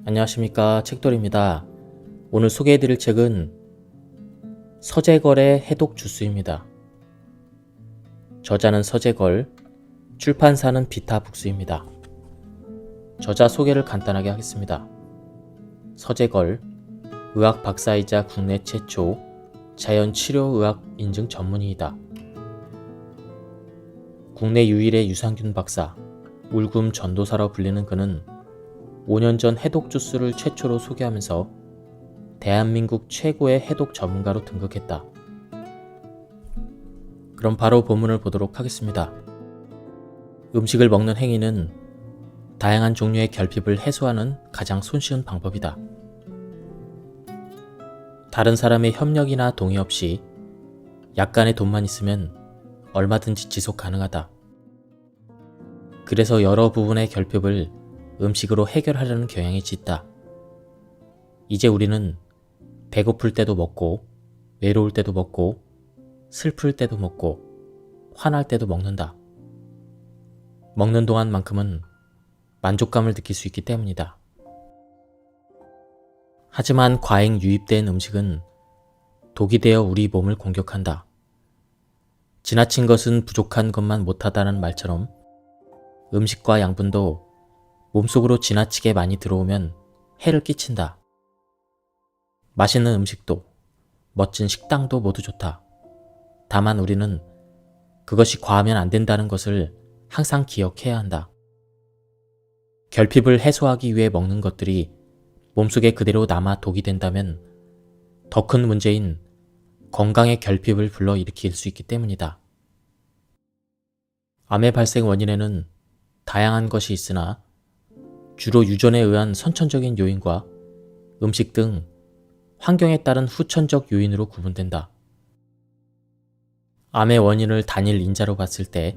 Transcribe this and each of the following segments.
안녕하십니까, 책돌입니다. 오늘 소개해드릴 책은 서재걸의 해독 주스입니다. 저자는 서재걸, 출판사는 비타북스입니다. 저자 소개를 간단하게 하겠습니다. 서재걸, 의학 박사이자 국내 최초 자연치료의학 인증 전문의이다. 국내 유일의 유산균 박사, 울금 전도사로 불리는 그는 5년 전 해독 주스를 최초로 소개하면서 대한민국 최고의 해독 전문가로 등극했다. 그럼 바로 본문을 보도록 하겠습니다. 음식을 먹는 행위는 다양한 종류의 결핍을 해소하는 가장 손쉬운 방법이다. 다른 사람의 협력이나 동의 없이 약간의 돈만 있으면 얼마든지 지속 가능하다. 그래서 여러 부분의 결핍을 음식으로 해결하려는 경향이 짙다. 이제 우리는 배고플 때도 먹고, 외로울 때도 먹고, 슬플 때도 먹고, 화날 때도 먹는다. 먹는 동안만큼은 만족감을 느낄 수 있기 때문이다. 하지만 과잉 유입된 음식은 독이 되어 우리 몸을 공격한다. 지나친 것은 부족한 것만 못하다는 말처럼 음식과 양분도 몸속으로 지나치게 많이 들어오면 해를 끼친다. 맛있는 음식도, 멋진 식당도 모두 좋다. 다만 우리는 그것이 과하면 안 된다는 것을 항상 기억해야 한다. 결핍을 해소하기 위해 먹는 것들이 몸속에 그대로 남아 독이 된다면 더 큰 문제인 건강의 결핍을 불러일으킬 수 있기 때문이다. 암의 발생 원인에는 다양한 것이 있으나 주로 유전에 의한 선천적인 요인과 음식 등 환경에 따른 후천적 요인으로 구분된다. 암의 원인을 단일 인자로 봤을 때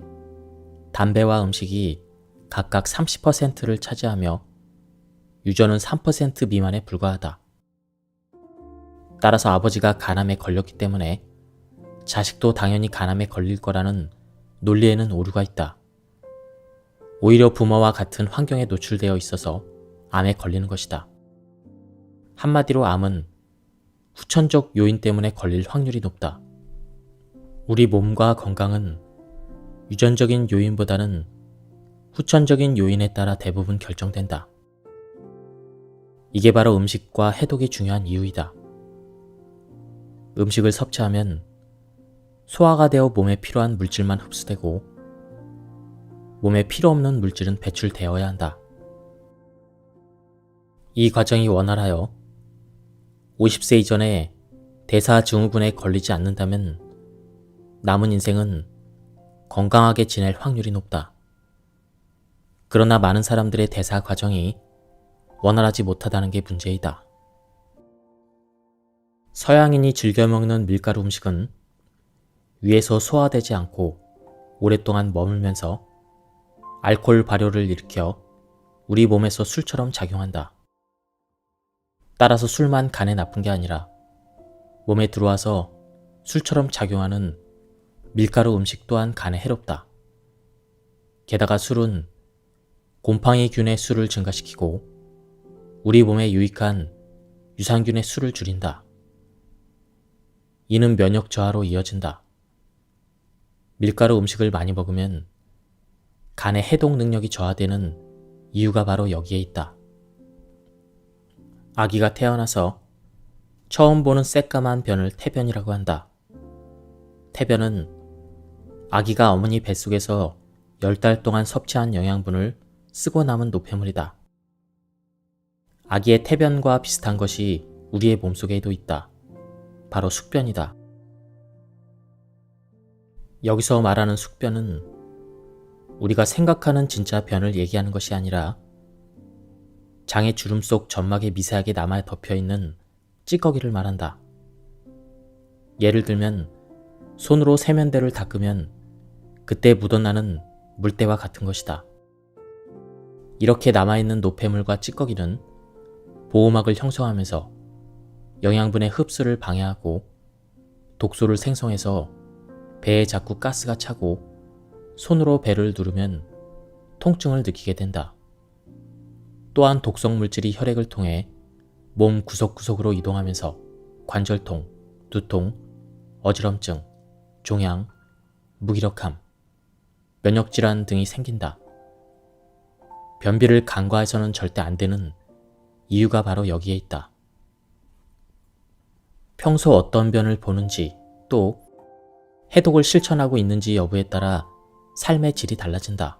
담배와 음식이 각각 30%를 차지하며 유전은 3% 미만에 불과하다. 따라서 아버지가 간암에 걸렸기 때문에 자식도 당연히 간암에 걸릴 거라는 논리에는 오류가 있다. 오히려 부모와 같은 환경에 노출되어 있어서 암에 걸리는 것이다. 한마디로 암은 후천적 요인 때문에 걸릴 확률이 높다. 우리 몸과 건강은 유전적인 요인보다는 후천적인 요인에 따라 대부분 결정된다. 이게 바로 음식과 해독이 중요한 이유이다. 음식을 섭취하면 소화가 되어 몸에 필요한 물질만 흡수되고 몸에 필요 없는 물질은 배출되어야 한다. 이 과정이 원활하여 50세 이전에 대사증후군에 걸리지 않는다면 남은 인생은 건강하게 지낼 확률이 높다. 그러나 많은 사람들의 대사 과정이 원활하지 못하다는 게 문제이다. 서양인이 즐겨 먹는 밀가루 음식은 위에서 소화되지 않고 오랫동안 머물면서 알코올 발효를 일으켜 우리 몸에서 술처럼 작용한다. 따라서 술만 간에 나쁜 게 아니라 몸에 들어와서 술처럼 작용하는 밀가루 음식 또한 간에 해롭다. 게다가 술은 곰팡이균의 수를 증가시키고 우리 몸에 유익한 유산균의 수를 줄인다. 이는 면역 저하로 이어진다. 밀가루 음식을 많이 먹으면 간의 해독 능력이 저하되는 이유가 바로 여기에 있다. 아기가 태어나서 처음 보는 새까만 변을 태변이라고 한다. 태변은 아기가 어머니 뱃속에서 10달 동안 섭취한 영양분을 쓰고 남은 노폐물이다. 아기의 태변과 비슷한 것이 우리의 몸속에도 있다. 바로 숙변이다. 여기서 말하는 숙변은 우리가 생각하는 진짜 변을 얘기하는 것이 아니라 장의 주름 속 점막에 미세하게 남아 덮여있는 찌꺼기를 말한다. 예를 들면 손으로 세면대를 닦으면 그때 묻어나는 물때와 같은 것이다. 이렇게 남아있는 노폐물과 찌꺼기는 보호막을 형성하면서 영양분의 흡수를 방해하고 독소를 생성해서 배에 자꾸 가스가 차고 손으로 배를 누르면 통증을 느끼게 된다. 또한 독성 물질이 혈액을 통해 몸 구석구석으로 이동하면서 관절통, 두통, 어지럼증, 종양, 무기력함, 면역질환 등이 생긴다. 변비를 간과해서는 절대 안 되는 이유가 바로 여기에 있다. 평소 어떤 변을 보는지 또 해독을 실천하고 있는지 여부에 따라 삶의 질이 달라진다.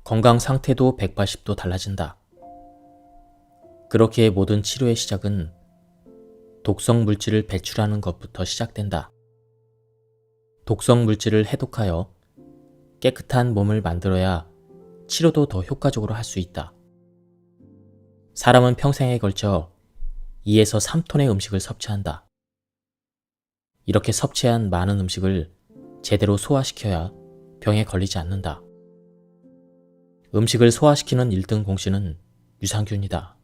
건강 상태도 180도 달라진다. 그렇게 모든 치료의 시작은 독성 물질을 배출하는 것부터 시작된다. 독성 물질을 해독하여 깨끗한 몸을 만들어야 치료도 더 효과적으로 할 수 있다. 사람은 평생에 걸쳐 2에서 3톤의 음식을 섭취한다. 이렇게 섭취한 많은 음식을 제대로 소화시켜야 병에 걸리지 않는다. 음식을 소화시키는 1등 공신은 유산균이다.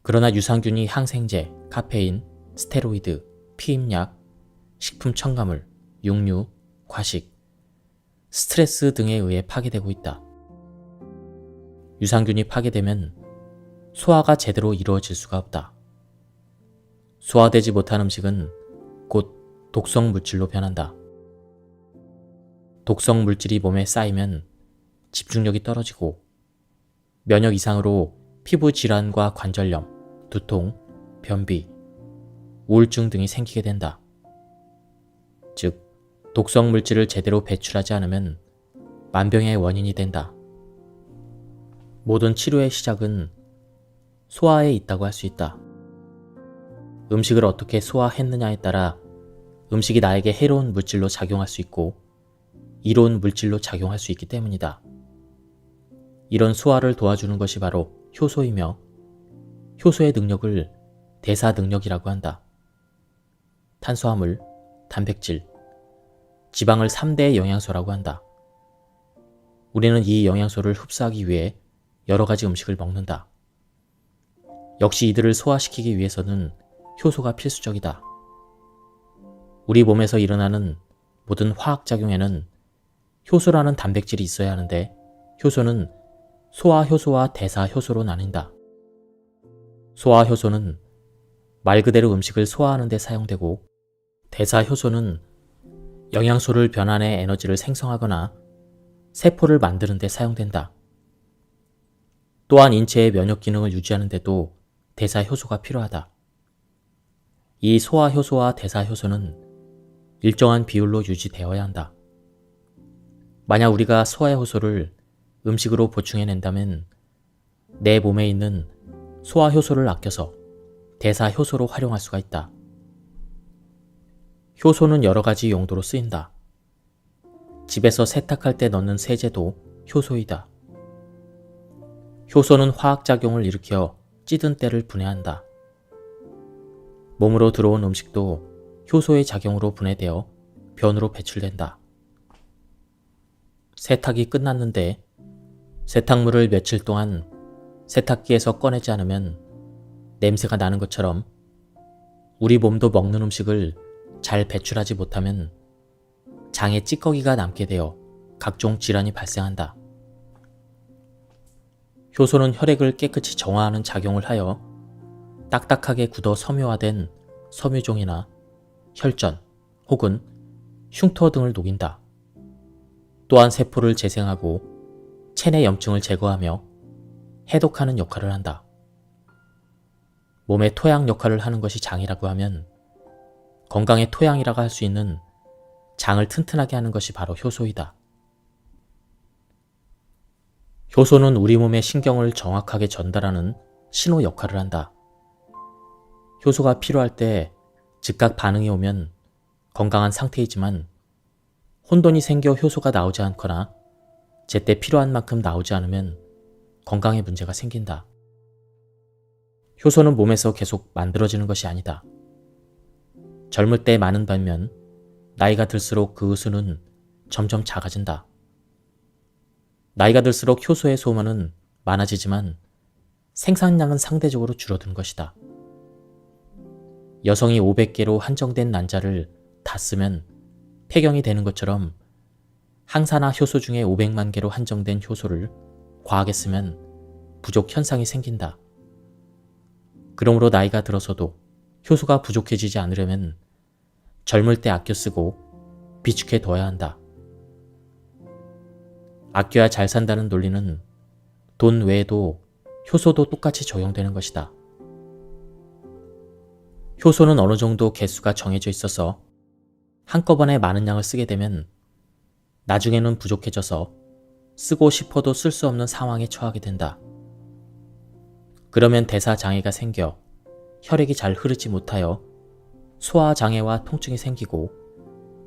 그러나 유산균이 항생제, 카페인, 스테로이드, 피임약, 식품 첨가물, 육류, 과식, 스트레스 등에 의해 파괴되고 있다. 유산균이 파괴되면 소화가 제대로 이루어질 수가 없다. 소화되지 못한 음식은 곧 독성 물질로 변한다. 독성 물질이 몸에 쌓이면 집중력이 떨어지고 면역 이상으로 피부 질환과 관절염, 두통, 변비, 우울증 등이 생기게 된다. 즉, 독성 물질을 제대로 배출하지 않으면 만병의 원인이 된다. 모든 치료의 시작은 소화에 있다고 할 수 있다. 음식을 어떻게 소화했느냐에 따라 음식이 나에게 해로운 물질로 작용할 수 있고 이로운 물질로 작용할 수 있기 때문이다. 이런 소화를 도와주는 것이 바로 효소이며 효소의 능력을 대사 능력이라고 한다. 탄수화물, 단백질, 지방을 3대 영양소라고 한다. 우리는 이 영양소를 흡수하기 위해 여러 가지 음식을 먹는다. 역시 이들을 소화시키기 위해서는 효소가 필수적이다. 우리 몸에서 일어나는 모든 화학작용에는 효소라는 단백질이 있어야 하는데 효소는 소화효소와 대사효소로 나뉜다. 소화효소는 말 그대로 음식을 소화하는 데 사용되고 대사효소는 영양소를 변환해 에너지를 생성하거나 세포를 만드는 데 사용된다. 또한 인체의 면역 기능을 유지하는 데도 대사효소가 필요하다. 이 소화효소와 대사효소는 일정한 비율로 유지되어야 한다. 만약 우리가 소화효소를 음식으로 보충해낸다면 내 몸에 있는 소화효소를 아껴서 대사효소로 활용할 수가 있다. 효소는 여러 가지 용도로 쓰인다. 집에서 세탁할 때 넣는 세제도 효소이다. 효소는 화학작용을 일으켜 찌든 때를 분해한다. 몸으로 들어온 음식도 효소의 작용으로 분해되어 변으로 배출된다. 세탁이 끝났는데 세탁물을 며칠 동안 세탁기에서 꺼내지 않으면 냄새가 나는 것처럼 우리 몸도 먹는 음식을 잘 배출하지 못하면 장에 찌꺼기가 남게 되어 각종 질환이 발생한다. 효소는 혈액을 깨끗이 정화하는 작용을 하여 딱딱하게 굳어 섬유화된 섬유종이나 혈전 혹은 흉터 등을 녹인다. 또한 세포를 재생하고 체내 염증을 제거하며 해독하는 역할을 한다. 몸의 토양 역할을 하는 것이 장이라고 하면 건강의 토양이라고 할 수 있는 장을 튼튼하게 하는 것이 바로 효소이다. 효소는 우리 몸의 신경을 정확하게 전달하는 신호 역할을 한다. 효소가 필요할 때 즉각 반응이 오면 건강한 상태이지만 혼돈이 생겨 효소가 나오지 않거나 제때 필요한 만큼 나오지 않으면 건강에 문제가 생긴다. 효소는 몸에서 계속 만들어지는 것이 아니다. 젊을 때 많은 반면 나이가 들수록 그 수는 점점 작아진다. 나이가 들수록 효소의 소모는 많아지지만 생산량은 상대적으로 줄어든 것이다. 여성이 500개로 한정된 난자를 다 쓰면 폐경이 되는 것처럼 항산화 효소 중에 500만 개로 한정된 효소를 과하게 쓰면 부족 현상이 생긴다. 그러므로 나이가 들어서도 효소가 부족해지지 않으려면 젊을 때 아껴 쓰고 비축해 둬야 한다. 아껴야 잘 산다는 논리는 돈 외에도 효소도 똑같이 적용되는 것이다. 효소는 어느 정도 개수가 정해져 있어서 한꺼번에 많은 양을 쓰게 되면 나중에는 부족해져서 쓰고 싶어도 쓸 수 없는 상황에 처하게 된다. 그러면 대사장애가 생겨 혈액이 잘 흐르지 못하여 소화장애와 통증이 생기고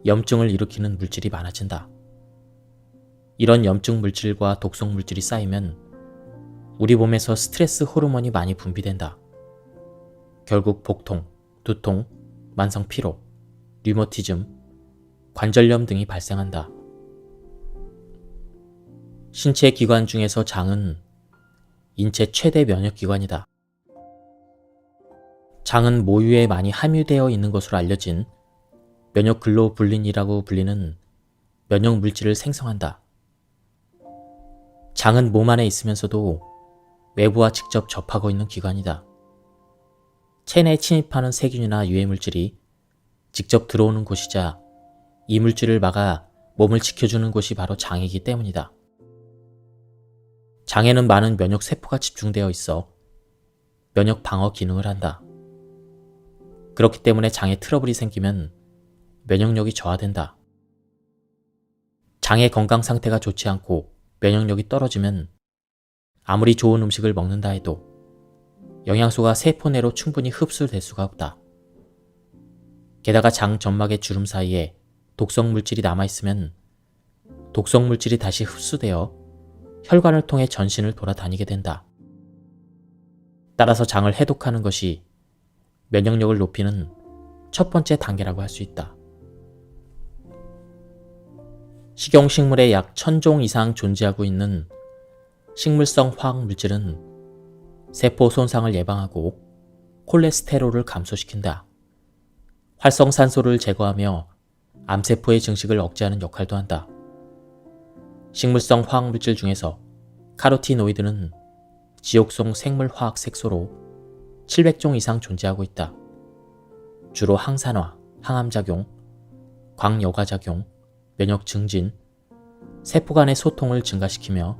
염증을 일으키는 물질이 많아진다. 이런 염증 물질과 독성 물질이 쌓이면 우리 몸에서 스트레스 호르몬이 많이 분비된다. 결국 복통, 두통, 만성 피로, 류머티즘, 관절염 등이 발생한다. 신체 기관 중에서 장은 인체 최대 면역기관이다. 장은 모유에 많이 함유되어 있는 것으로 알려진 면역글로불린이라고 불리는 면역 물질을 생성한다. 장은 몸 안에 있으면서도 외부와 직접 접하고 있는 기관이다. 체내에 침입하는 세균이나 유해물질이 직접 들어오는 곳이자 이 물질을 막아 몸을 지켜주는 곳이 바로 장이기 때문이다. 장에는 많은 면역 세포가 집중되어 있어 면역 방어 기능을 한다. 그렇기 때문에 장에 트러블이 생기면 면역력이 저하된다. 장의 건강 상태가 좋지 않고 면역력이 떨어지면 아무리 좋은 음식을 먹는다 해도 영양소가 세포 내로 충분히 흡수될 수가 없다. 게다가 장 점막의 주름 사이에 독성 물질이 남아있으면 독성 물질이 다시 흡수되어 혈관을 통해 전신을 돌아다니게 된다. 따라서 장을 해독하는 것이 면역력을 높이는 첫 번째 단계라고 할 수 있다. 식용식물에 약 1000종 이상 존재하고 있는 식물성 화학물질은 세포 손상을 예방하고 콜레스테롤을 감소시킨다. 활성산소를 제거하며 암세포의 증식을 억제하는 역할도 한다. 식물성 화학물질 중에서 카로티노이드는 지옥성 생물화학 색소로 700종 이상 존재하고 있다. 주로 항산화, 항암작용, 광여과작용, 면역 증진, 세포 간의 소통을 증가시키며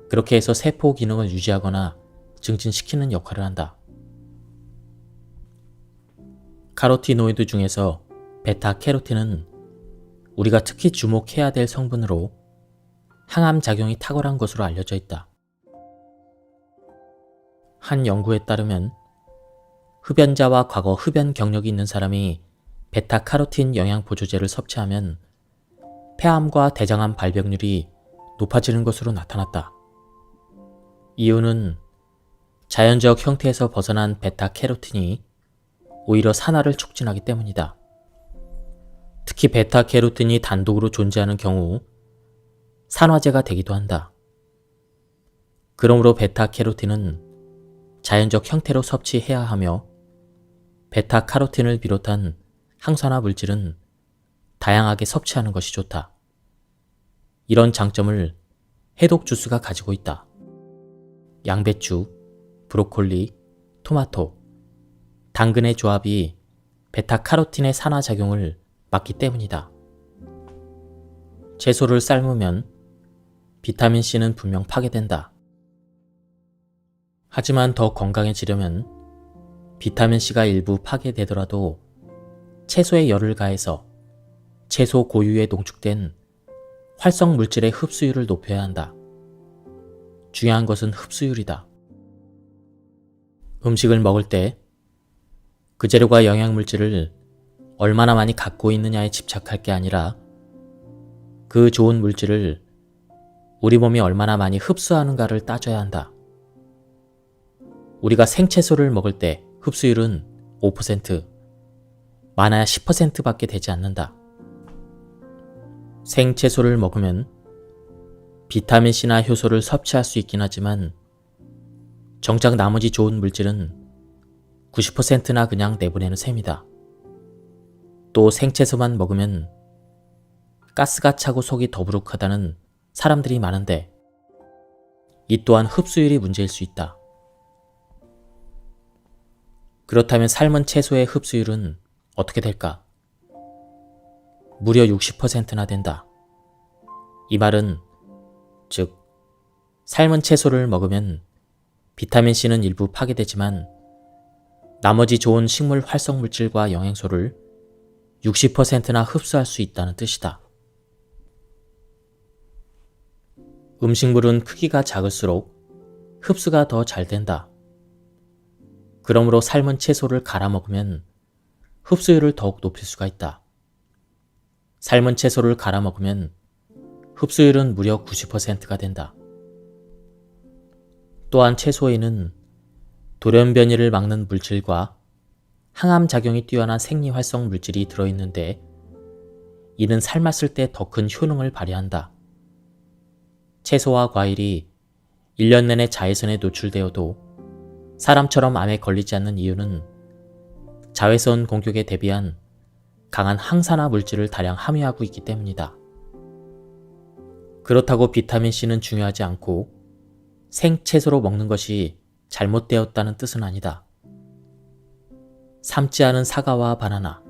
그렇게 해서 세포 기능을 유지하거나 증진시키는 역할을 한다. 카로티노이드 중에서 베타캐로틴은 우리가 특히 주목해야 될 성분으로 항암작용이 탁월한 것으로 알려져 있다. 한 연구에 따르면 흡연자와 과거 흡연 경력이 있는 사람이 베타카로틴 영양보조제를 섭취하면 폐암과 대장암 발병률이 높아지는 것으로 나타났다. 이유는 자연적 형태에서 벗어난 베타캐로틴이 오히려 산화를 촉진하기 때문이다. 특히 베타캐로틴이 단독으로 존재하는 경우 산화제가 되기도 한다. 그러므로 베타캐로틴은 자연적 형태로 섭취해야 하며 베타카로틴을 비롯한 항산화 물질은 다양하게 섭취하는 것이 좋다. 이런 장점을 해독 주스가 가지고 있다. 양배추, 브로콜리, 토마토, 당근의 조합이 베타카로틴의 산화작용을 막기 때문이다. 채소를 삶으면 비타민C는 분명 파괴된다. 하지만 더 건강해지려면 비타민C가 일부 파괴되더라도 채소에 열을 가해서 채소 고유에 농축된 활성 물질의 흡수율을 높여야 한다. 중요한 것은 흡수율이다. 음식을 먹을 때 그 재료가 영양물질을 얼마나 많이 갖고 있느냐에 집착할 게 아니라 그 좋은 물질을 우리 몸이 얼마나 많이 흡수하는가를 따져야 한다. 우리가 생채소를 먹을 때 흡수율은 5%, 많아야 10%밖에 되지 않는다. 생채소를 먹으면 비타민C나 효소를 섭취할 수 있긴 하지만 정작 나머지 좋은 물질은 90%나 그냥 내보내는 셈이다. 또 생채소만 먹으면 가스가 차고 속이 더부룩하다는 사람들이 많은데 이 또한 흡수율이 문제일 수 있다. 그렇다면 삶은 채소의 흡수율은 어떻게 될까? 무려 60%나 된다. 이 말은 즉 삶은 채소를 먹으면 비타민C는 일부 파괴되지만 나머지 좋은 식물 활성 물질과 영양소를 60%나 흡수할 수 있다는 뜻이다. 음식물은 크기가 작을수록 흡수가 더 잘 된다. 그러므로 삶은 채소를 갈아 먹으면 흡수율을 더욱 높일 수가 있다. 삶은 채소를 갈아 먹으면 흡수율은 무려 90%가 된다. 또한 채소에는 돌연변이를 막는 물질과 항암 작용이 뛰어난 생리활성 물질이 들어있는데 이는 삶았을 때 더 큰 효능을 발휘한다. 채소와 과일이 1년 내내 자외선에 노출되어도 사람처럼 암에 걸리지 않는 이유는 자외선 공격에 대비한 강한 항산화 물질을 다량 함유하고 있기 때문이다. 그렇다고 비타민C는 중요하지 않고 생채소로 먹는 것이 잘못되었다는 뜻은 아니다. 삶지 않은 사과와 바나나,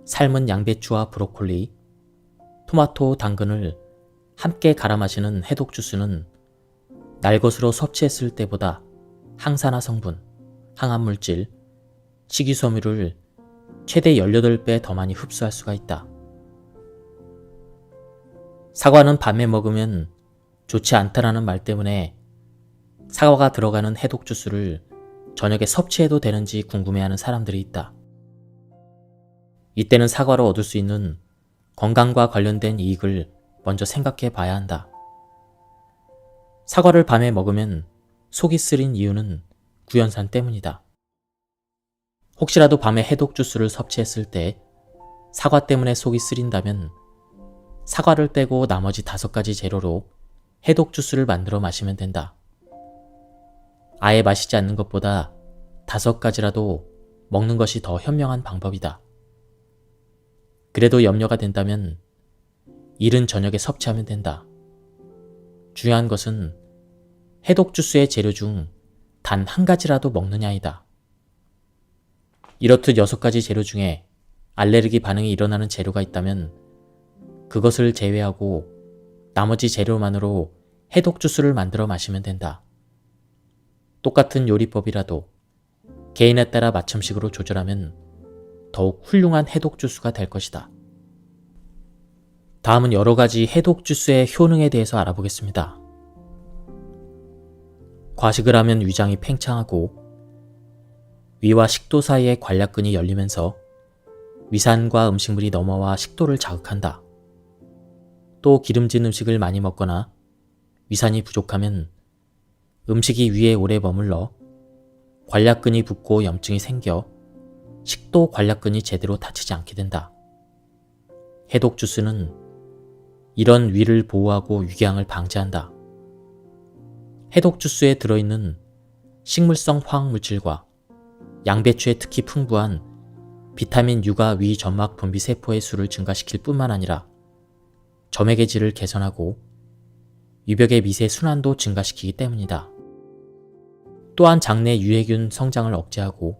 삶은 양배추와 브로콜리, 토마토, 당근을 함께 갈아 마시는 해독 주스는 날것으로 섭취했을 때보다 항산화 성분, 항암물질, 식이섬유를 최대 18배 더 많이 흡수할 수가 있다. 사과는 밤에 먹으면 좋지 않다라는 말 때문에 사과가 들어가는 해독 주스를 저녁에 섭취해도 되는지 궁금해하는 사람들이 있다. 이때는 사과로 얻을 수 있는 건강과 관련된 이익을 먼저 생각해 봐야 한다. 사과를 밤에 먹으면 속이 쓰린 이유는 구연산 때문이다. 혹시라도 밤에 해독 주스를 섭취했을 때 사과 때문에 속이 쓰린다면 사과를 빼고 나머지 5가지 재료로 해독 주스를 만들어 마시면 된다. 아예 마시지 않는 것보다 5가지라도 먹는 것이 더 현명한 방법이다. 그래도 염려가 된다면 이른 저녁에 섭취하면 된다. 중요한 것은 해독 주스의 재료 중 단 1가지라도 먹느냐이다. 이렇듯 6가지 재료 중에 알레르기 반응이 일어나는 재료가 있다면 그것을 제외하고 나머지 재료만으로 해독 주스를 만들어 마시면 된다. 똑같은 요리법이라도 개인에 따라 맞춤식으로 조절하면 더욱 훌륭한 해독 주스가 될 것이다. 다음은 여러 가지 해독 주스의 효능에 대해서 알아보겠습니다. 과식을 하면 위장이 팽창하고 위와 식도 사이의 관략근이 열리면서 위산과 음식물이 넘어와 식도를 자극한다. 또 기름진 음식을 많이 먹거나 위산이 부족하면 음식이 위에 오래 머물러 관략근이 붓고 염증이 생겨 식도 관략근이 제대로 닫히지 않게 된다. 해독 주스는 이런 위를 보호하고 위궤양을 방지한다. 해독 주스에 들어있는 식물성 화학물질과 양배추에 특히 풍부한 비타민 U가 위 점막 분비 세포의 수를 증가시킬 뿐만 아니라 점액의 질을 개선하고 위벽의 미세 순환도 증가시키기 때문이다. 또한 장내 유해균 성장을 억제하고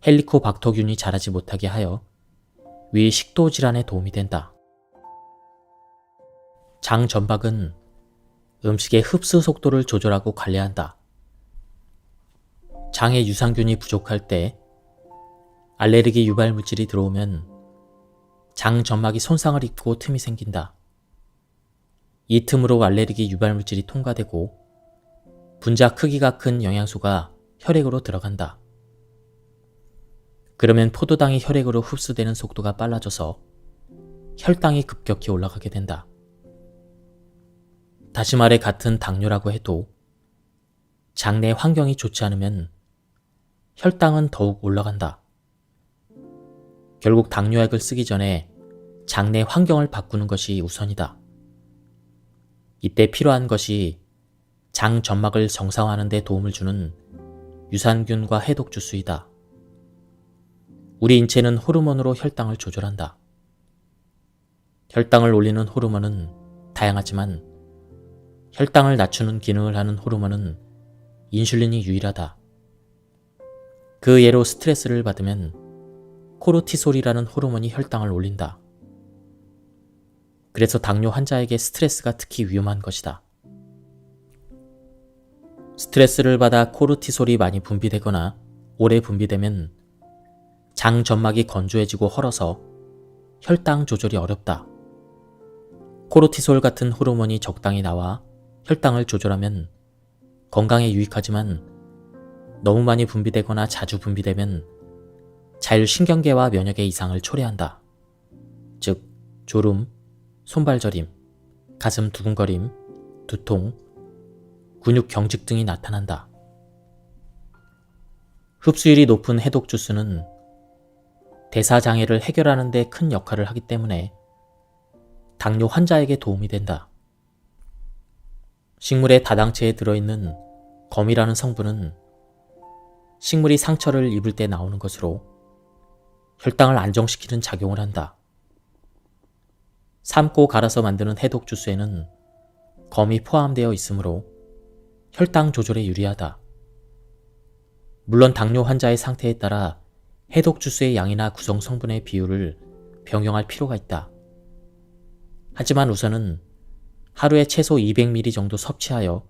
헬리코박터균이 자라지 못하게 하여 위 식도 질환에 도움이 된다. 장 점박은 음식의 흡수 속도를 조절하고 관리한다. 장에 유산균이 부족할 때 알레르기 유발 물질이 들어오면 장 점막이 손상을 입고 틈이 생긴다. 이 틈으로 알레르기 유발 물질이 통과되고 분자 크기가 큰 영양소가 혈액으로 들어간다. 그러면 포도당이 혈액으로 흡수되는 속도가 빨라져서 혈당이 급격히 올라가게 된다. 다시 말해 같은 당뇨라고 해도 장내 환경이 좋지 않으면 혈당은 더욱 올라간다. 결국 당뇨약을 쓰기 전에 장내 환경을 바꾸는 것이 우선이다. 이때 필요한 것이 장 점막을 정상화하는 데 도움을 주는 유산균과 해독 주스이다. 우리 인체는 호르몬으로 혈당을 조절한다. 혈당을 올리는 호르몬은 다양하지만 혈당을 낮추는 기능을 하는 호르몬은 인슐린이 유일하다. 그 예로 스트레스를 받으면 코르티솔이라는 호르몬이 혈당을 올린다. 그래서 당뇨 환자에게 스트레스가 특히 위험한 것이다. 스트레스를 받아 코르티솔이 많이 분비되거나 오래 분비되면 장 점막이 건조해지고 헐어서 혈당 조절이 어렵다. 코르티솔 같은 호르몬이 적당히 나와 혈당을 조절하면 건강에 유익하지만 너무 많이 분비되거나 자주 분비되면 자율신경계와 면역의 이상을 초래한다. 즉, 졸음, 손발 저림, 가슴 두근거림, 두통, 근육 경직 등이 나타난다. 흡수율이 높은 해독 주스는 대사장애를 해결하는 데 큰 역할을 하기 때문에 당뇨 환자에게 도움이 된다. 식물의 다당체에 들어있는 검이라는 성분은 식물이 상처를 입을 때 나오는 것으로 혈당을 안정시키는 작용을 한다. 삶고 갈아서 만드는 해독 주스에는 검이 포함되어 있으므로 혈당 조절에 유리하다. 물론 당뇨 환자의 상태에 따라 해독 주스의 양이나 구성 성분의 비율을 병용할 필요가 있다. 하지만 우선은 하루에 최소 200ml 정도 섭취하여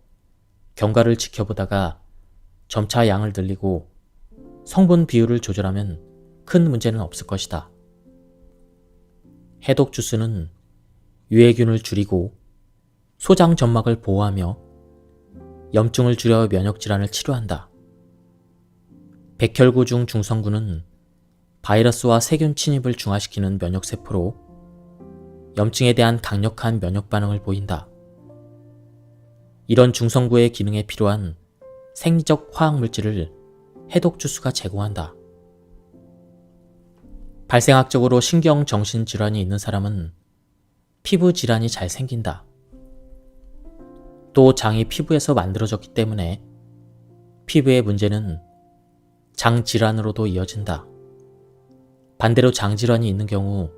경과를 지켜보다가 점차 양을 늘리고 성분 비율을 조절하면 큰 문제는 없을 것이다. 해독 주스는 유해균을 줄이고 소장 점막을 보호하며 염증을 줄여 면역질환을 치료한다. 백혈구 중 중성구는 바이러스와 세균 침입을 중화시키는 면역세포로 염증에 대한 강력한 면역 반응을 보인다. 이런 중성구의 기능에 필요한 생리적 화학물질을 해독 주스가 제공한다. 발생학적으로 신경정신질환이 있는 사람은 피부 질환이 잘 생긴다. 또 장이 피부에서 만들어졌기 때문에 피부의 문제는 장 질환으로도 이어진다. 반대로 장 질환이 있는 경우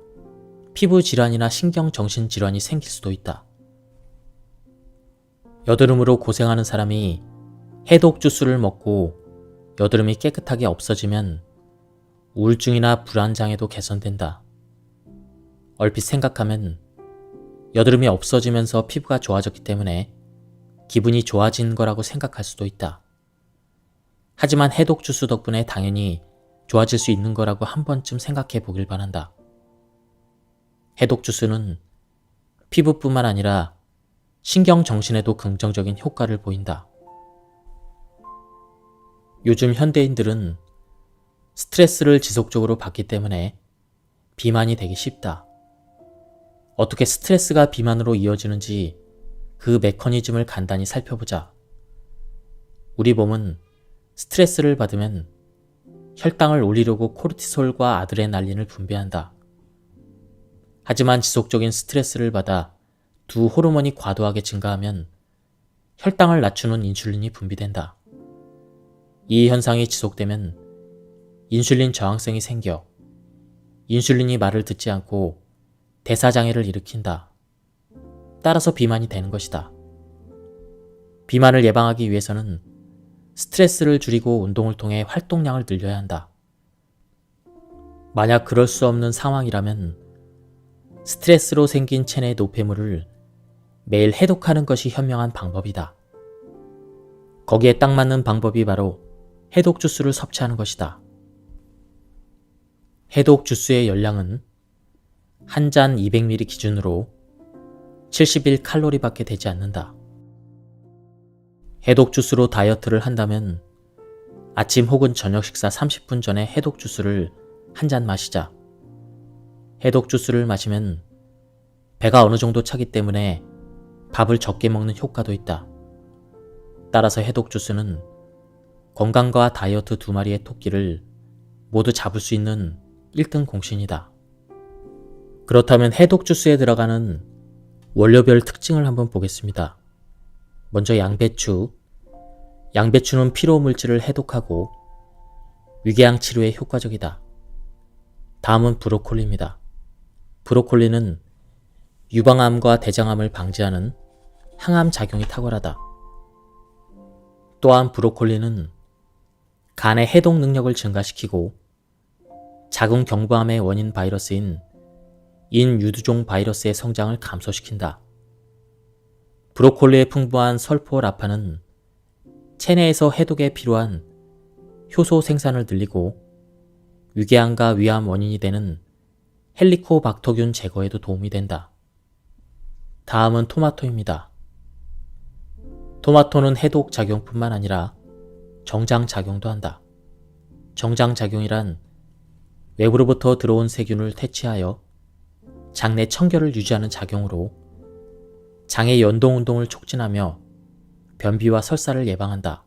피부 질환이나 신경정신 질환이 생길 수도 있다. 여드름으로 고생하는 사람이 해독 주스를 먹고 여드름이 깨끗하게 없어지면 우울증이나 불안장애도 개선된다. 얼핏 생각하면 여드름이 없어지면서 피부가 좋아졌기 때문에 기분이 좋아진 거라고 생각할 수도 있다. 하지만 해독 주스 덕분에 당연히 좋아질 수 있는 거라고 한 번쯤 생각해 보길 바란다. 해독 주스는 피부뿐만 아니라 신경정신에도 긍정적인 효과를 보인다. 요즘 현대인들은 스트레스를 지속적으로 받기 때문에 비만이 되기 쉽다. 어떻게 스트레스가 비만으로 이어지는지 그 메커니즘을 간단히 살펴보자. 우리 몸은 스트레스를 받으면 혈당을 올리려고 코르티솔과 아드레날린을 분비한다. 하지만 지속적인 스트레스를 받아 두 호르몬이 과도하게 증가하면 혈당을 낮추는 인슐린이 분비된다. 이 현상이 지속되면 인슐린 저항성이 생겨 인슐린이 말을 듣지 않고 대사장애를 일으킨다. 따라서 비만이 되는 것이다. 비만을 예방하기 위해서는 스트레스를 줄이고 운동을 통해 활동량을 늘려야 한다. 만약 그럴 수 없는 상황이라면 스트레스로 생긴 체내 노폐물을 매일 해독하는 것이 현명한 방법이다. 거기에 딱 맞는 방법이 바로 해독 주스를 섭취하는 것이다. 해독 주스의 열량은 한 잔 200ml 기준으로 71칼로리밖에 되지 않는다. 해독 주스로 다이어트를 한다면 아침 혹은 저녁 식사 30분 전에 해독 주스를 한 잔 마시자. 해독 주스를 마시면 배가 어느 정도 차기 때문에 밥을 적게 먹는 효과도 있다. 따라서 해독 주스는 건강과 다이어트 두 마리의 토끼를 모두 잡을 수 있는 1등 공신이다. 그렇다면 해독 주스에 들어가는 원료별 특징을 한번 보겠습니다. 먼저 양배추. 양배추는 피로 물질을 해독하고 위궤양 치료에 효과적이다. 다음은 브로콜리입니다. 브로콜리는 유방암과 대장암을 방지하는 항암 작용이 탁월하다. 또한 브로콜리는 간의 해독 능력을 증가시키고 자궁 경부암의 원인 바이러스인 인유두종 바이러스의 성장을 감소시킨다. 브로콜리에 풍부한 설포라파는 체내에서 해독에 필요한 효소 생산을 늘리고 위궤양과 위암 원인이 되는 헬리코박터균 제거에도 도움이 된다. 다음은 토마토입니다. 토마토는 해독 작용뿐만 아니라 정장 작용도 한다. 정장 작용이란 외부로부터 들어온 세균을 퇴치하여 장내 청결을 유지하는 작용으로 장의 연동 운동을 촉진하며 변비와 설사를 예방한다.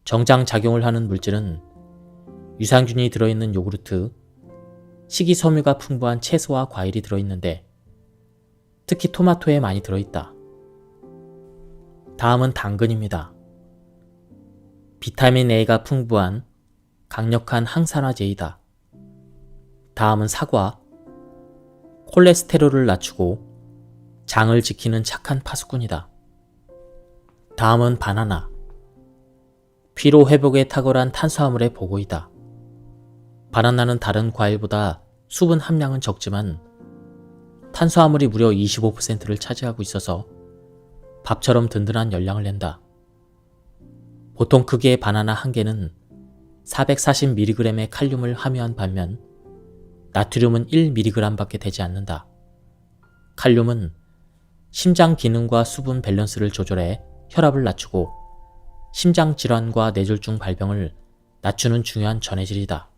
정장 작용을 하는 물질은 유산균이 들어있는 요구르트, 식이섬유가 풍부한 채소와 과일이 들어있는데 특히 토마토에 많이 들어있다. 다음은 당근입니다. 비타민 A가 풍부한 강력한 항산화제이다. 다음은 사과, 콜레스테롤을 낮추고 장을 지키는 착한 파수꾼이다. 다음은 바나나, 피로 회복에 탁월한 탄수화물의 보고이다. 바나나는 다른 과일보다 수분 함량은 적지만 탄수화물이 무려 25%를 차지하고 있어서 밥처럼 든든한 열량을 낸다. 보통 크기의 바나나 한 개는 440mg의 칼륨을 함유한 반면 나트륨은 1mg밖에 되지 않는다. 칼륨은 심장 기능과 수분 밸런스를 조절해 혈압을 낮추고 심장 질환과 뇌졸중 발병을 낮추는 중요한 전해질이다.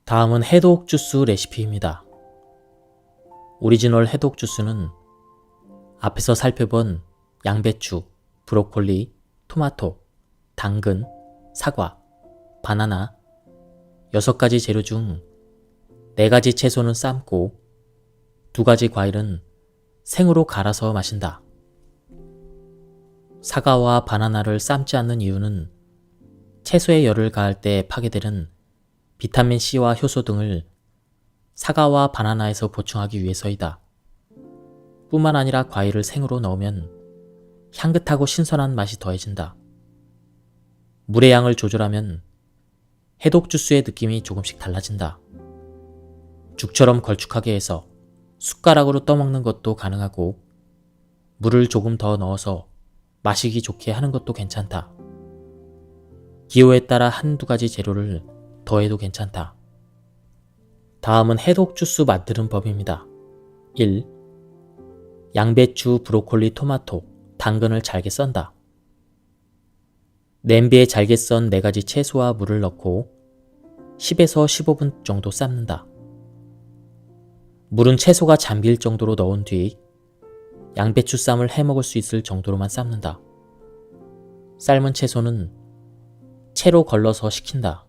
다음은 해독 주스 레시피입니다. 오리지널 해독 주스는 앞에서 살펴본 양배추, 브로콜리, 토마토, 당근, 사과, 바나나 6가지 재료 중 4가지 채소는 삶고 2가지 과일은 생으로 갈아서 마신다. 사과와 바나나를 삶지 않는 이유는 채소에 열을 가할 때 파괴되는 비타민C와 효소 등을 사과와 바나나에서 보충하기 위해서이다. 뿐만 아니라 과일을 생으로 넣으면 향긋하고 신선한 맛이 더해진다. 물의 양을 조절하면 해독 주스의 느낌이 조금씩 달라진다. 죽처럼 걸쭉하게 해서 숟가락으로 떠먹는 것도 가능하고 물을 조금 더 넣어서 마시기 좋게 하는 것도 괜찮다. 기호에 따라 1-2가지 재료를 더해도 괜찮다. 다음은 해독 주스 만드는 법입니다. 1. 양배추, 브로콜리, 토마토, 당근을 잘게 썬다. 냄비에 잘게 썬 4가지 채소와 물을 넣고 10에서 15분 정도 삶는다. 물은 채소가 잠길 정도로 넣은 뒤 양배추 쌈을 해먹을 수 있을 정도로만 삶는다. 삶은 채소는 채로 걸러서 식힌다.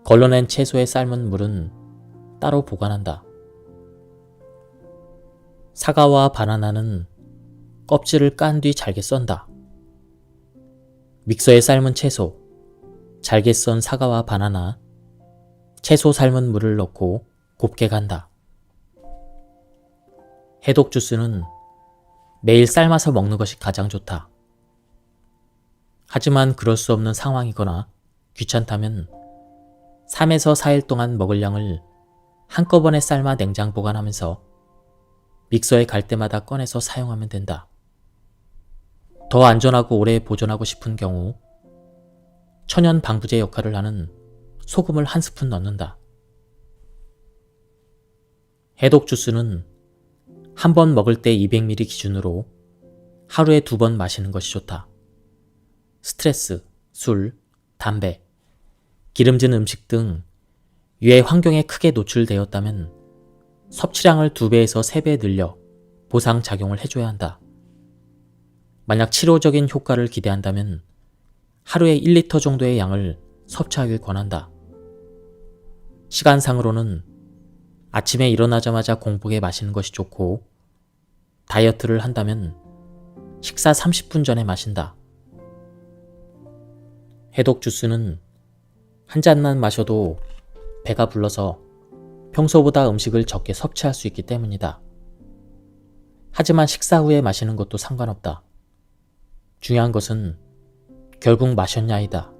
걸러낸 채소에 삶은 물은 따로 보관한다. 사과와 바나나는 껍질을 깐 뒤 잘게 썬다. 믹서에 삶은 채소, 잘게 썬 사과와 바나나, 채소 삶은 물을 넣고 곱게 간다. 해독 주스는 매일 삶아서 먹는 것이 가장 좋다. 하지만 그럴 수 없는 상황이거나 귀찮다면 3에서 4일 동안 먹을 양을 한꺼번에 삶아 냉장 보관하면서 믹서에 갈 때마다 꺼내서 사용하면 된다. 더 안전하고 오래 보존하고 싶은 경우 천연 방부제 역할을 하는 소금을 1스푼 넣는다. 해독 주스는 한 번 먹을 때 200ml 기준으로 하루에 2번 마시는 것이 좋다. 스트레스, 술, 담배, 기름진 음식 등 유해 환경에 크게 노출되었다면 섭취량을 2배에서 3배 늘려 보상작용을 해줘야 한다. 만약 치료적인 효과를 기대한다면 하루에 1리터 정도의 양을 섭취하길 권한다. 시간상으로는 아침에 일어나자마자 공복에 마시는 것이 좋고 다이어트를 한다면 식사 30분 전에 마신다. 해독 주스는 한 잔만 마셔도 배가 불러서 평소보다 음식을 적게 섭취할 수 있기 때문이다. 하지만 식사 후에 마시는 것도 상관없다. 중요한 것은 결국 마셨냐이다.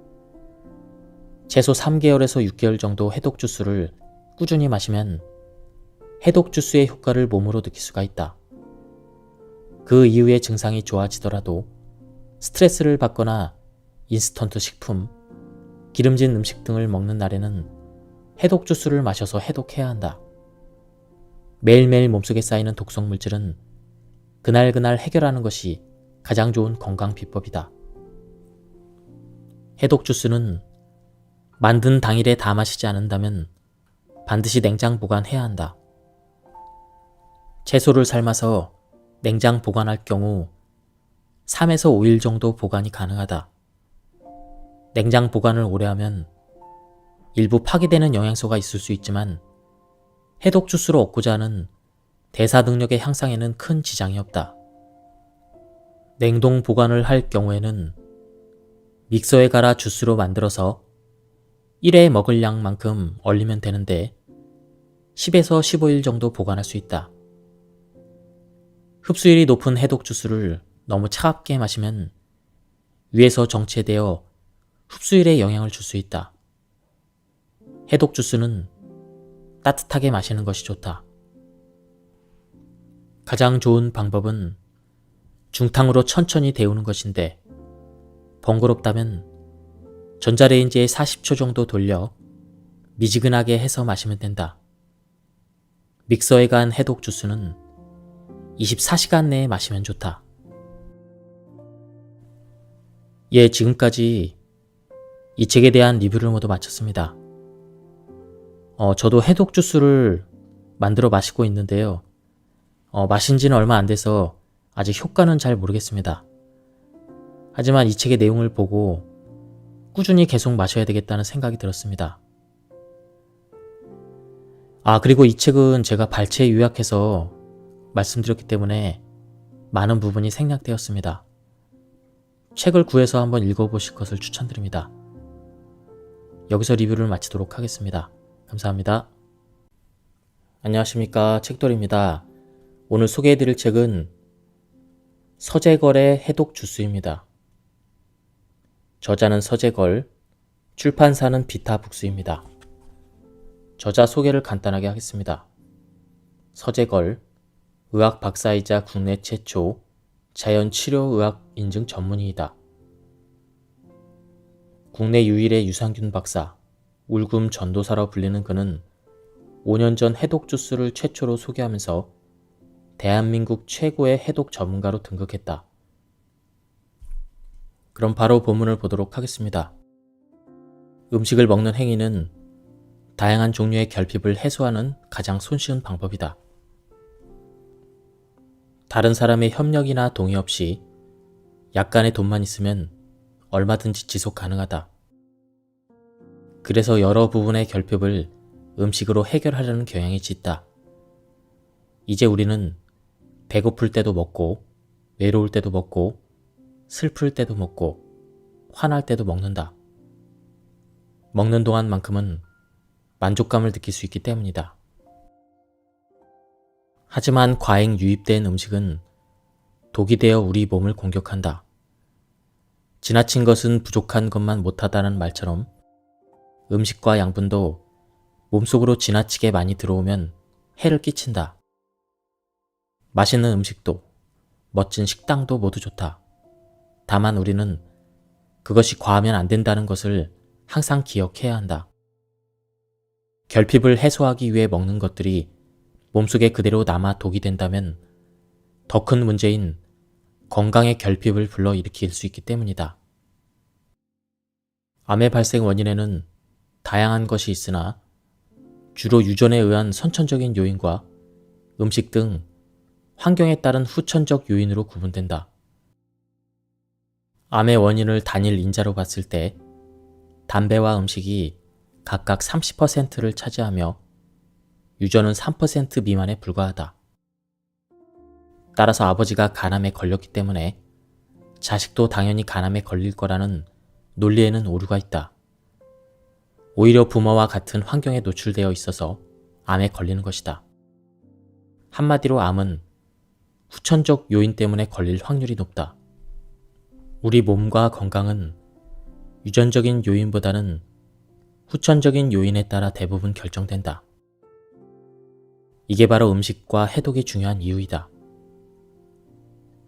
최소 3개월에서 6개월 정도 해독 주스를 꾸준히 마시면 해독 주스의 효과를 몸으로 느낄 수가 있다. 그 이후에 증상이 좋아지더라도 스트레스를 받거나 인스턴트 식품, 기름진 음식 등을 먹는 날에는 해독 주스를 마셔서 해독해야 한다. 매일매일 몸속에 쌓이는 독성 물질은 그날그날 해결하는 것이 가장 좋은 건강 비법이다. 해독 주스는 만든 당일에 다 마시지 않는다면 반드시 냉장 보관해야 한다. 채소를 삶아서 냉장 보관할 경우 3에서 5일 정도 보관이 가능하다. 냉장 보관을 오래 하면 일부 파괴되는 영양소가 있을 수 있지만 해독 주스로 얻고자 하는 대사 능력의 향상에는 큰 지장이 없다. 냉동 보관을 할 경우에는 믹서에 갈아 주스로 만들어서 1회 먹을 양만큼 얼리면 되는데 10에서 15일 정도 보관할 수 있다. 흡수율이 높은 해독 주스를 너무 차갑게 마시면 위에서 정체되어 흡수율에 영향을 줄 수 있다. 해독 주스는 따뜻하게 마시는 것이 좋다. 가장 좋은 방법은 중탕으로 천천히 데우는 것인데 번거롭다면 전자레인지에 40초 정도 돌려 미지근하게 해서 마시면 된다. 믹서에 간 해독 주스는 24시간 내에 마시면 좋다. 예, 지금까지 이 책에 대한 리뷰를 모두 마쳤습니다. 저도 해독 주스를 만들어 마시고 있는데요. 마신 지는 얼마 안 돼서 아직 효과는 잘 모르겠습니다. 하지만 이 책의 내용을 보고 꾸준히 계속 마셔야 되겠다는 생각이 들었습니다. 그리고 이 책은 제가 발췌 요약해서 말씀드렸기 때문에 많은 부분이 생략되었습니다. 책을 구해서 한번 읽어보실 것을 추천드립니다. 여기서 리뷰를 마치도록 하겠습니다. 감사합니다. 안녕하십니까, 책돌이입니다. 오늘 소개해드릴 책은 서재걸의 해독 주스입니다. 저자는 서재걸, 출판사는 비타북스입니다. 저자 소개를 간단하게 하겠습니다. 서재걸, 의학 박사이자 국내 최초 자연치료의학 인증 전문의이다. 국내 유일의 유산균 박사, 울금 전도사로 불리는 그는 5년 전 해독 주스를 최초로 소개하면서 대한민국 최고의 해독 전문가로 등극했다. 그럼 바로 본문을 보도록 하겠습니다. 음식을 먹는 행위는 다양한 종류의 결핍을 해소하는 가장 손쉬운 방법이다. 다른 사람의 협력이나 동의 없이 약간의 돈만 있으면 얼마든지 지속 가능하다. 그래서 여러 부분의 결핍을 음식으로 해결하려는 경향이 짙다. 이제 우리는 배고플 때도 먹고, 외로울 때도 먹고, 슬플 때도 먹고, 화날 때도 먹는다. 먹는 동안만큼은 만족감을 느낄 수 있기 때문이다. 하지만 과잉 유입된 음식은 독이 되어 우리 몸을 공격한다. 지나친 것은 부족한 것만 못하다는 말처럼 음식과 양분도 몸속으로 지나치게 많이 들어오면 해를 끼친다. 맛있는 음식도, 멋진 식당도 모두 좋다. 다만 우리는 그것이 과하면 안 된다는 것을 항상 기억해야 한다. 결핍을 해소하기 위해 먹는 것들이 몸속에 그대로 남아 독이 된다면 더 큰 문제인 건강의 결핍을 불러일으킬 수 있기 때문이다. 암의 발생 원인에는 다양한 것이 있으나 주로 유전에 의한 선천적인 요인과 음식 등 환경에 따른 후천적 요인으로 구분된다. 암의 원인을 단일 인자로 봤을 때 담배와 음식이 각각 30%를 차지하며 유전은 3% 미만에 불과하다. 따라서 아버지가 간암에 걸렸기 때문에 자식도 당연히 간암에 걸릴 거라는 논리에는 오류가 있다. 오히려 부모와 같은 환경에 노출되어 있어서 암에 걸리는 것이다. 한마디로 암은 후천적 요인 때문에 걸릴 확률이 높다. 우리 몸과 건강은 유전적인 요인보다는 후천적인 요인에 따라 대부분 결정된다. 이게 바로 음식과 해독이 중요한 이유이다.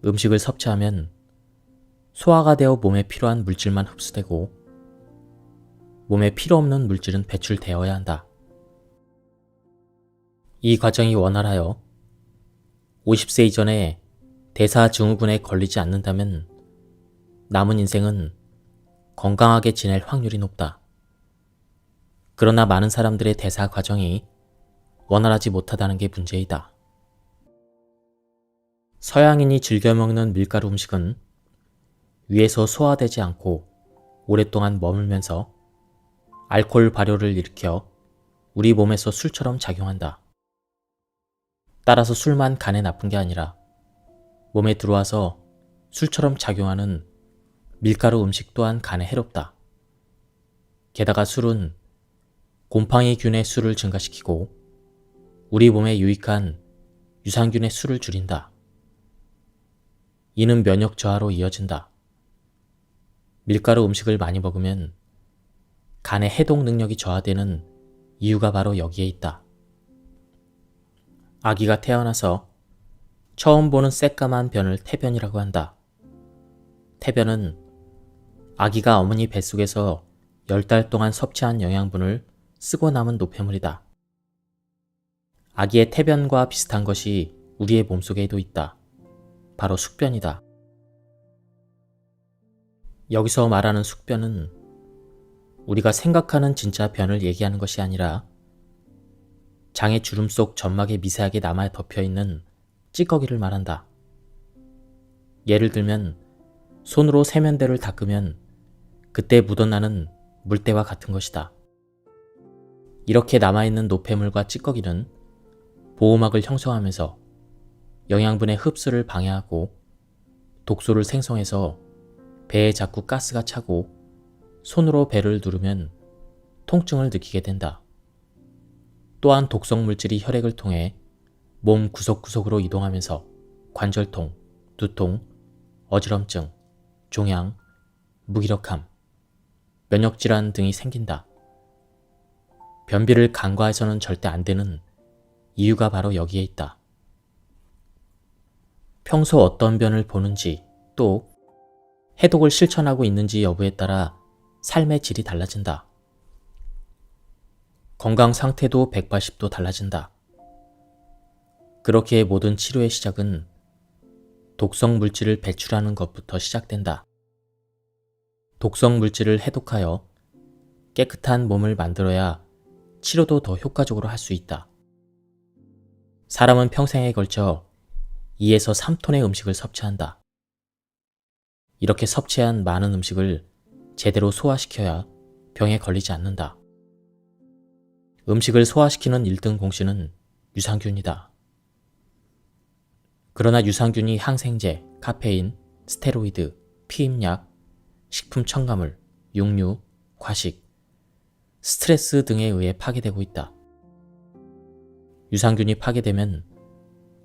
음식을 섭취하면 소화가 되어 몸에 필요한 물질만 흡수되고 몸에 필요 없는 물질은 배출되어야 한다. 이 과정이 원활하여 50세 이전에 대사증후군에 걸리지 않는다면 남은 인생은 건강하게 지낼 확률이 높다. 그러나 많은 사람들의 대사 과정이 원활하지 못하다는 게 문제이다. 서양인이 즐겨 먹는 밀가루 음식은 위에서 소화되지 않고 오랫동안 머물면서 알코올 발효를 일으켜 우리 몸에서 술처럼 작용한다. 따라서 술만 간에 나쁜 게 아니라 몸에 들어와서 술처럼 작용하는 밀가루 음식 또한 간에 해롭다. 게다가 술은 곰팡이균의 수를 증가시키고 우리 몸에 유익한 유산균의 수를 줄인다. 이는 면역 저하로 이어진다. 밀가루 음식을 많이 먹으면 간의 해독 능력이 저하되는 이유가 바로 여기에 있다. 아기가 태어나서 처음 보는 새까만 변을 태변이라고 한다. 태변은 아기가 어머니 뱃속에서 10달 동안 섭취한 영양분을 쓰고 남은 노폐물이다. 아기의 태변과 비슷한 것이 우리의 몸속에도 있다. 바로 숙변이다. 여기서 말하는 숙변은 우리가 생각하는 진짜 변을 얘기하는 것이 아니라 장의 주름 속 점막에 미세하게 남아 덮여있는 찌꺼기를 말한다. 예를 들면 손으로 세면대를 닦으면 그때 묻어나는 물때와 같은 것이다. 이렇게 남아있는 노폐물과 찌꺼기는 보호막을 형성하면서 영양분의 흡수를 방해하고 독소를 생성해서 배에 자꾸 가스가 차고 손으로 배를 누르면 통증을 느끼게 된다. 또한 독성 물질이 혈액을 통해 몸 구석구석으로 이동하면서 관절통, 두통, 어지럼증, 종양, 무기력함, 면역질환 등이 생긴다. 변비를 간과해서는 절대 안 되는 이유가 바로 여기에 있다. 평소 어떤 변을 보는지 또 해독을 실천하고 있는지 여부에 따라 삶의 질이 달라진다. 건강 상태도 180도 달라진다. 그렇게 모든 치료의 시작은 독성 물질을 배출하는 것부터 시작된다. 독성 물질을 해독하여 깨끗한 몸을 만들어야 치료도 더 효과적으로 할 수 있다. 사람은 평생에 걸쳐 2에서 3톤의 음식을 섭취한다. 이렇게 섭취한 많은 음식을 제대로 소화시켜야 병에 걸리지 않는다. 음식을 소화시키는 1등 공신은 유산균이다. 그러나 유산균이 항생제, 카페인, 스테로이드, 피임약, 식품 첨가물, 육류, 과식, 스트레스 등에 의해 파괴되고 있다. 유산균이 파괴되면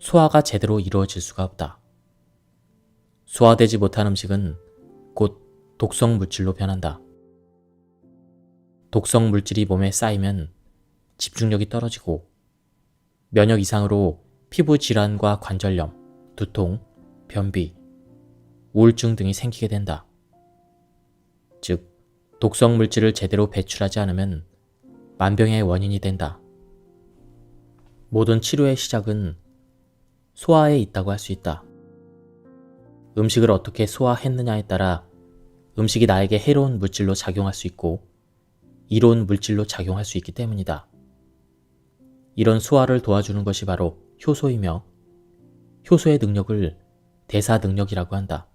소화가 제대로 이루어질 수가 없다. 소화되지 못한 음식은 곧 독성 물질로 변한다. 독성 물질이 몸에 쌓이면 집중력이 떨어지고 면역 이상으로 피부 질환과 관절염, 두통, 변비, 우울증 등이 생기게 된다. 즉, 독성 물질을 제대로 배출하지 않으면 만병의 원인이 된다. 모든 치료의 시작은 소화에 있다고 할 수 있다. 음식을 어떻게 소화했느냐에 따라 음식이 나에게 해로운 물질로 작용할 수 있고 이로운 물질로 작용할 수 있기 때문이다. 이런 소화를 도와주는 것이 바로 효소이며 효소의 능력을 대사 능력이라고 한다.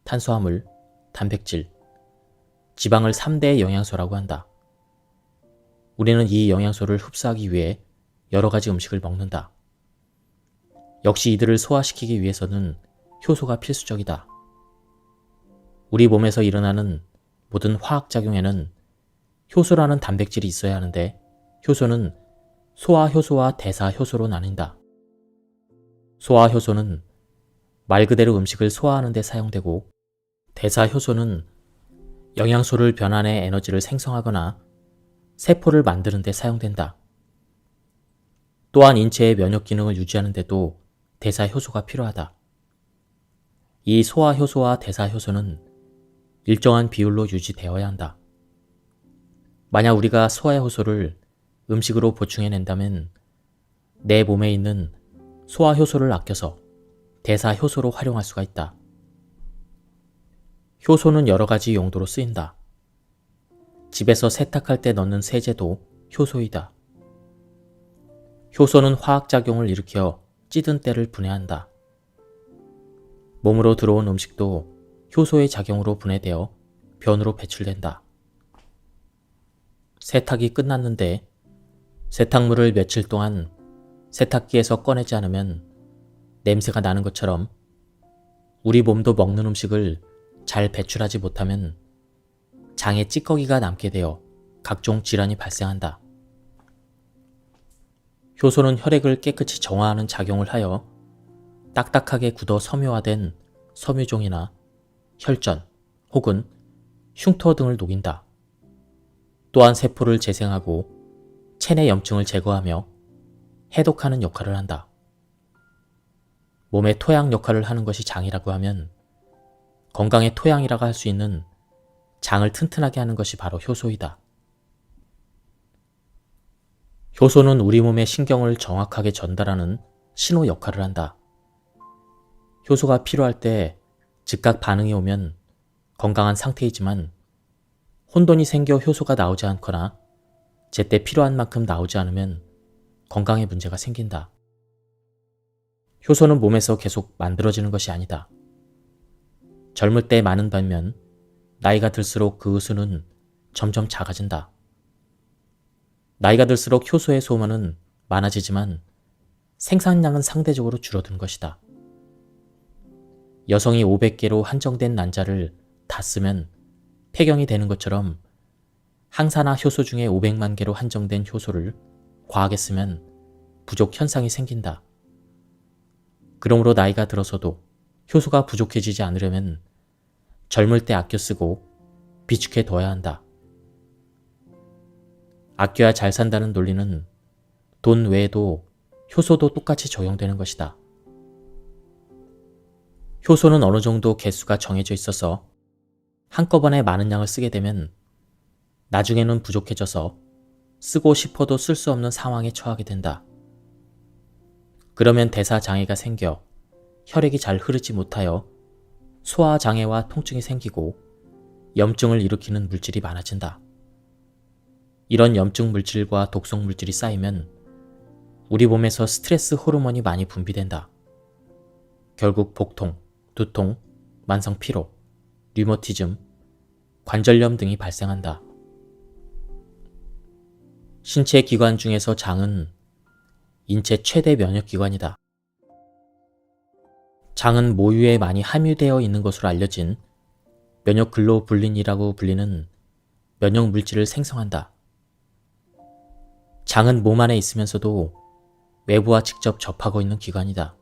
탄수화물, 단백질, 지방을 3대 영양소라고 한다. 우리는 이 영양소를 흡수하기 위해 여러 가지 음식을 먹는다. 역시 이들을 소화시키기 위해서는 효소가 필수적이다. 우리 몸에서 일어나는 모든 화학작용에는 효소라는 단백질이 있어야 하는데 효소는 소화효소와 대사효소로 나뉜다. 소화효소는 말 그대로 음식을 소화하는 데 사용되고, 대사효소는 영양소를 변환해 에너지를 생성하거나 세포를 만드는 데 사용된다. 또한 인체의 면역 기능을 유지하는 데도 대사효소가 필요하다. 이 소화효소와 대사효소는 일정한 비율로 유지되어야 한다. 만약 우리가 소화효소를 음식으로 보충해낸다면 내 몸에 있는 소화효소를 아껴서 대사효소로 활용할 수가 있다. 효소는 여러 가지 용도로 쓰인다. 집에서 세탁할 때 넣는 세제도 효소이다. 효소는 화학작용을 일으켜 찌든 때를 분해한다. 몸으로 들어온 음식도 효소의 작용으로 분해되어 변으로 배출된다. 세탁이 끝났는데 세탁물을 며칠 동안 세탁기에서 꺼내지 않으면 냄새가 나는 것처럼 우리 몸도 먹는 음식을 잘 배출하지 못하면 장에 찌꺼기가 남게 되어 각종 질환이 발생한다. 효소는 혈액을 깨끗이 정화하는 작용을 하여 딱딱하게 굳어 섬유화된 섬유종이나 혈전 혹은 흉터 등을 녹인다. 또한 세포를 재생하고 체내 염증을 제거하며 해독하는 역할을 한다. 몸의 토양 역할을 하는 것이 장이라고 하면 건강의 토양이라고 할 수 있는 장을 튼튼하게 하는 것이 바로 효소이다. 효소는 우리 몸의 신경을 정확하게 전달하는 신호 역할을 한다. 효소가 필요할 때 즉각 반응이 오면 건강한 상태이지만 혼돈이 생겨 효소가 나오지 않거나 제때 필요한 만큼 나오지 않으면 건강에 문제가 생긴다. 효소는 몸에서 계속 만들어지는 것이 아니다. 젊을 때 많은 반면 나이가 들수록 그 수는 점점 작아진다. 나이가 들수록 효소의 소모는 많아지지만 생산량은 상대적으로 줄어든 것이다. 여성이 500개로 한정된 난자를 다 쓰면 폐경이 되는 것처럼 항산화 효소 중에 500만 개로 한정된 효소를 과하게 쓰면 부족 현상이 생긴다. 그러므로 나이가 들어서도 효소가 부족해지지 않으려면 젊을 때 아껴 쓰고 비축해 둬야 한다. 아껴야 잘 산다는 논리는 돈 외에도 효소도 똑같이 적용되는 것이다. 효소는 어느 정도 개수가 정해져 있어서 한꺼번에 많은 양을 쓰게 되면 나중에는 부족해져서 쓰고 싶어도 쓸 수 없는 상황에 처하게 된다. 그러면 대사장애가 생겨 혈액이 잘 흐르지 못하여 소화장애와 통증이 생기고 염증을 일으키는 물질이 많아진다. 이런 염증 물질과 독성 물질이 쌓이면 우리 몸에서 스트레스 호르몬이 많이 분비된다. 결국 복통, 두통, 만성 피로, 류머티즘, 관절염 등이 발생한다. 신체 기관 중에서 장은 인체 최대 면역기관이다. 장은 모유에 많이 함유되어 있는 것으로 알려진 면역글로불린이라고 불리는 면역물질을 생성한다. 장은 몸 안에 있으면서도 외부와 직접 접하고 있는 기관이다.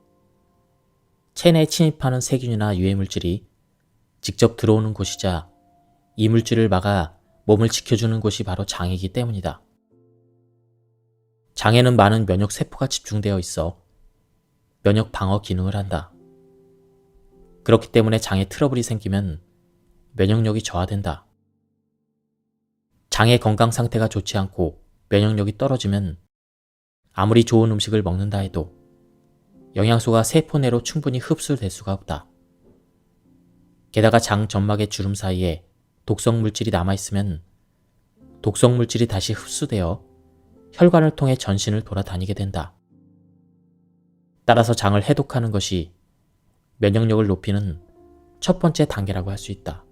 체내에 침입하는 세균이나 유해물질이 직접 들어오는 곳이자 이 물질을 막아 몸을 지켜주는 곳이 바로 장이기 때문이다. 장에는 많은 면역세포가 집중되어 있어 면역 방어 기능을 한다. 그렇기 때문에 장에 트러블이 생기면 면역력이 저하된다. 장의 건강 상태가 좋지 않고 면역력이 떨어지면 아무리 좋은 음식을 먹는다 해도 영양소가 세포 내로 충분히 흡수될 수가 없다. 게다가 장 점막의 주름 사이에 독성 물질이 남아있으면 독성 물질이 다시 흡수되어 혈관을 통해 전신을 돌아다니게 된다. 따라서 장을 해독하는 것이 면역력을 높이는 첫 번째 단계라고 할 수 있다.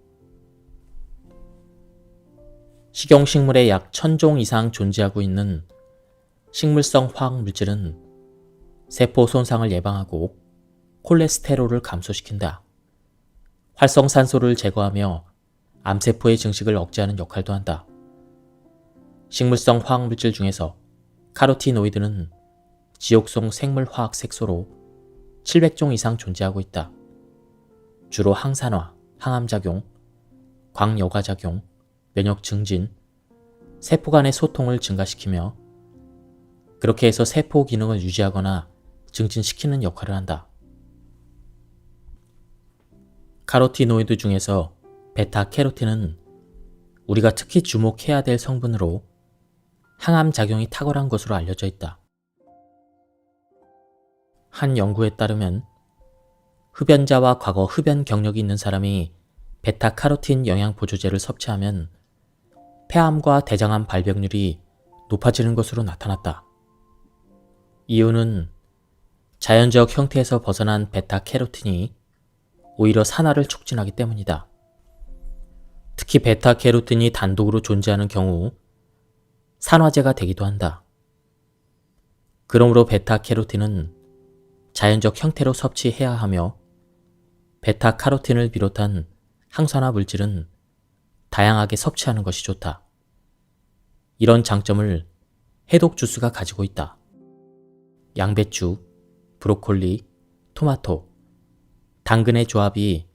식용식물에 약 1000종 이상 존재하고 있는 식물성 화학물질은 세포 손상을 예방하고 콜레스테롤을 감소시킨다. 활성산소를 제거하며 암세포의 증식을 억제하는 역할도 한다. 식물성 화학물질 중에서 카로티노이드는 지옥성 생물화학 색소로 700종 이상 존재하고 있다. 주로 항산화, 항암작용, 광여과작용, 면역 증진, 세포 간의 소통을 증가시키며 그렇게 해서 세포 기능을 유지하거나 증진시키는 역할을 한다. 카로티노이드 중에서 베타캐로틴은 우리가 특히 주목해야 될 성분으로 항암작용이 탁월한 것으로 알려져 있다. 한 연구에 따르면 흡연자와 과거 흡연 경력이 있는 사람이 베타카로틴 영양보조제를 섭취하면 폐암과 대장암 발병률이 높아지는 것으로 나타났다. 이유는 자연적 형태에서 벗어난 베타캐로틴이 오히려 산화를 촉진하기 때문이다. 특히 베타캐로틴이 단독으로 존재하는 경우 산화제가 되기도 한다. 그러므로 베타캐로틴은 자연적 형태로 섭취해야 하며 베타카로틴을 비롯한 항산화 물질은 다양하게 섭취하는 것이 좋다. 이런 장점을 해독 주스가 가지고 있다. 양배추, 브로콜리, 토마토, 당근의 조합이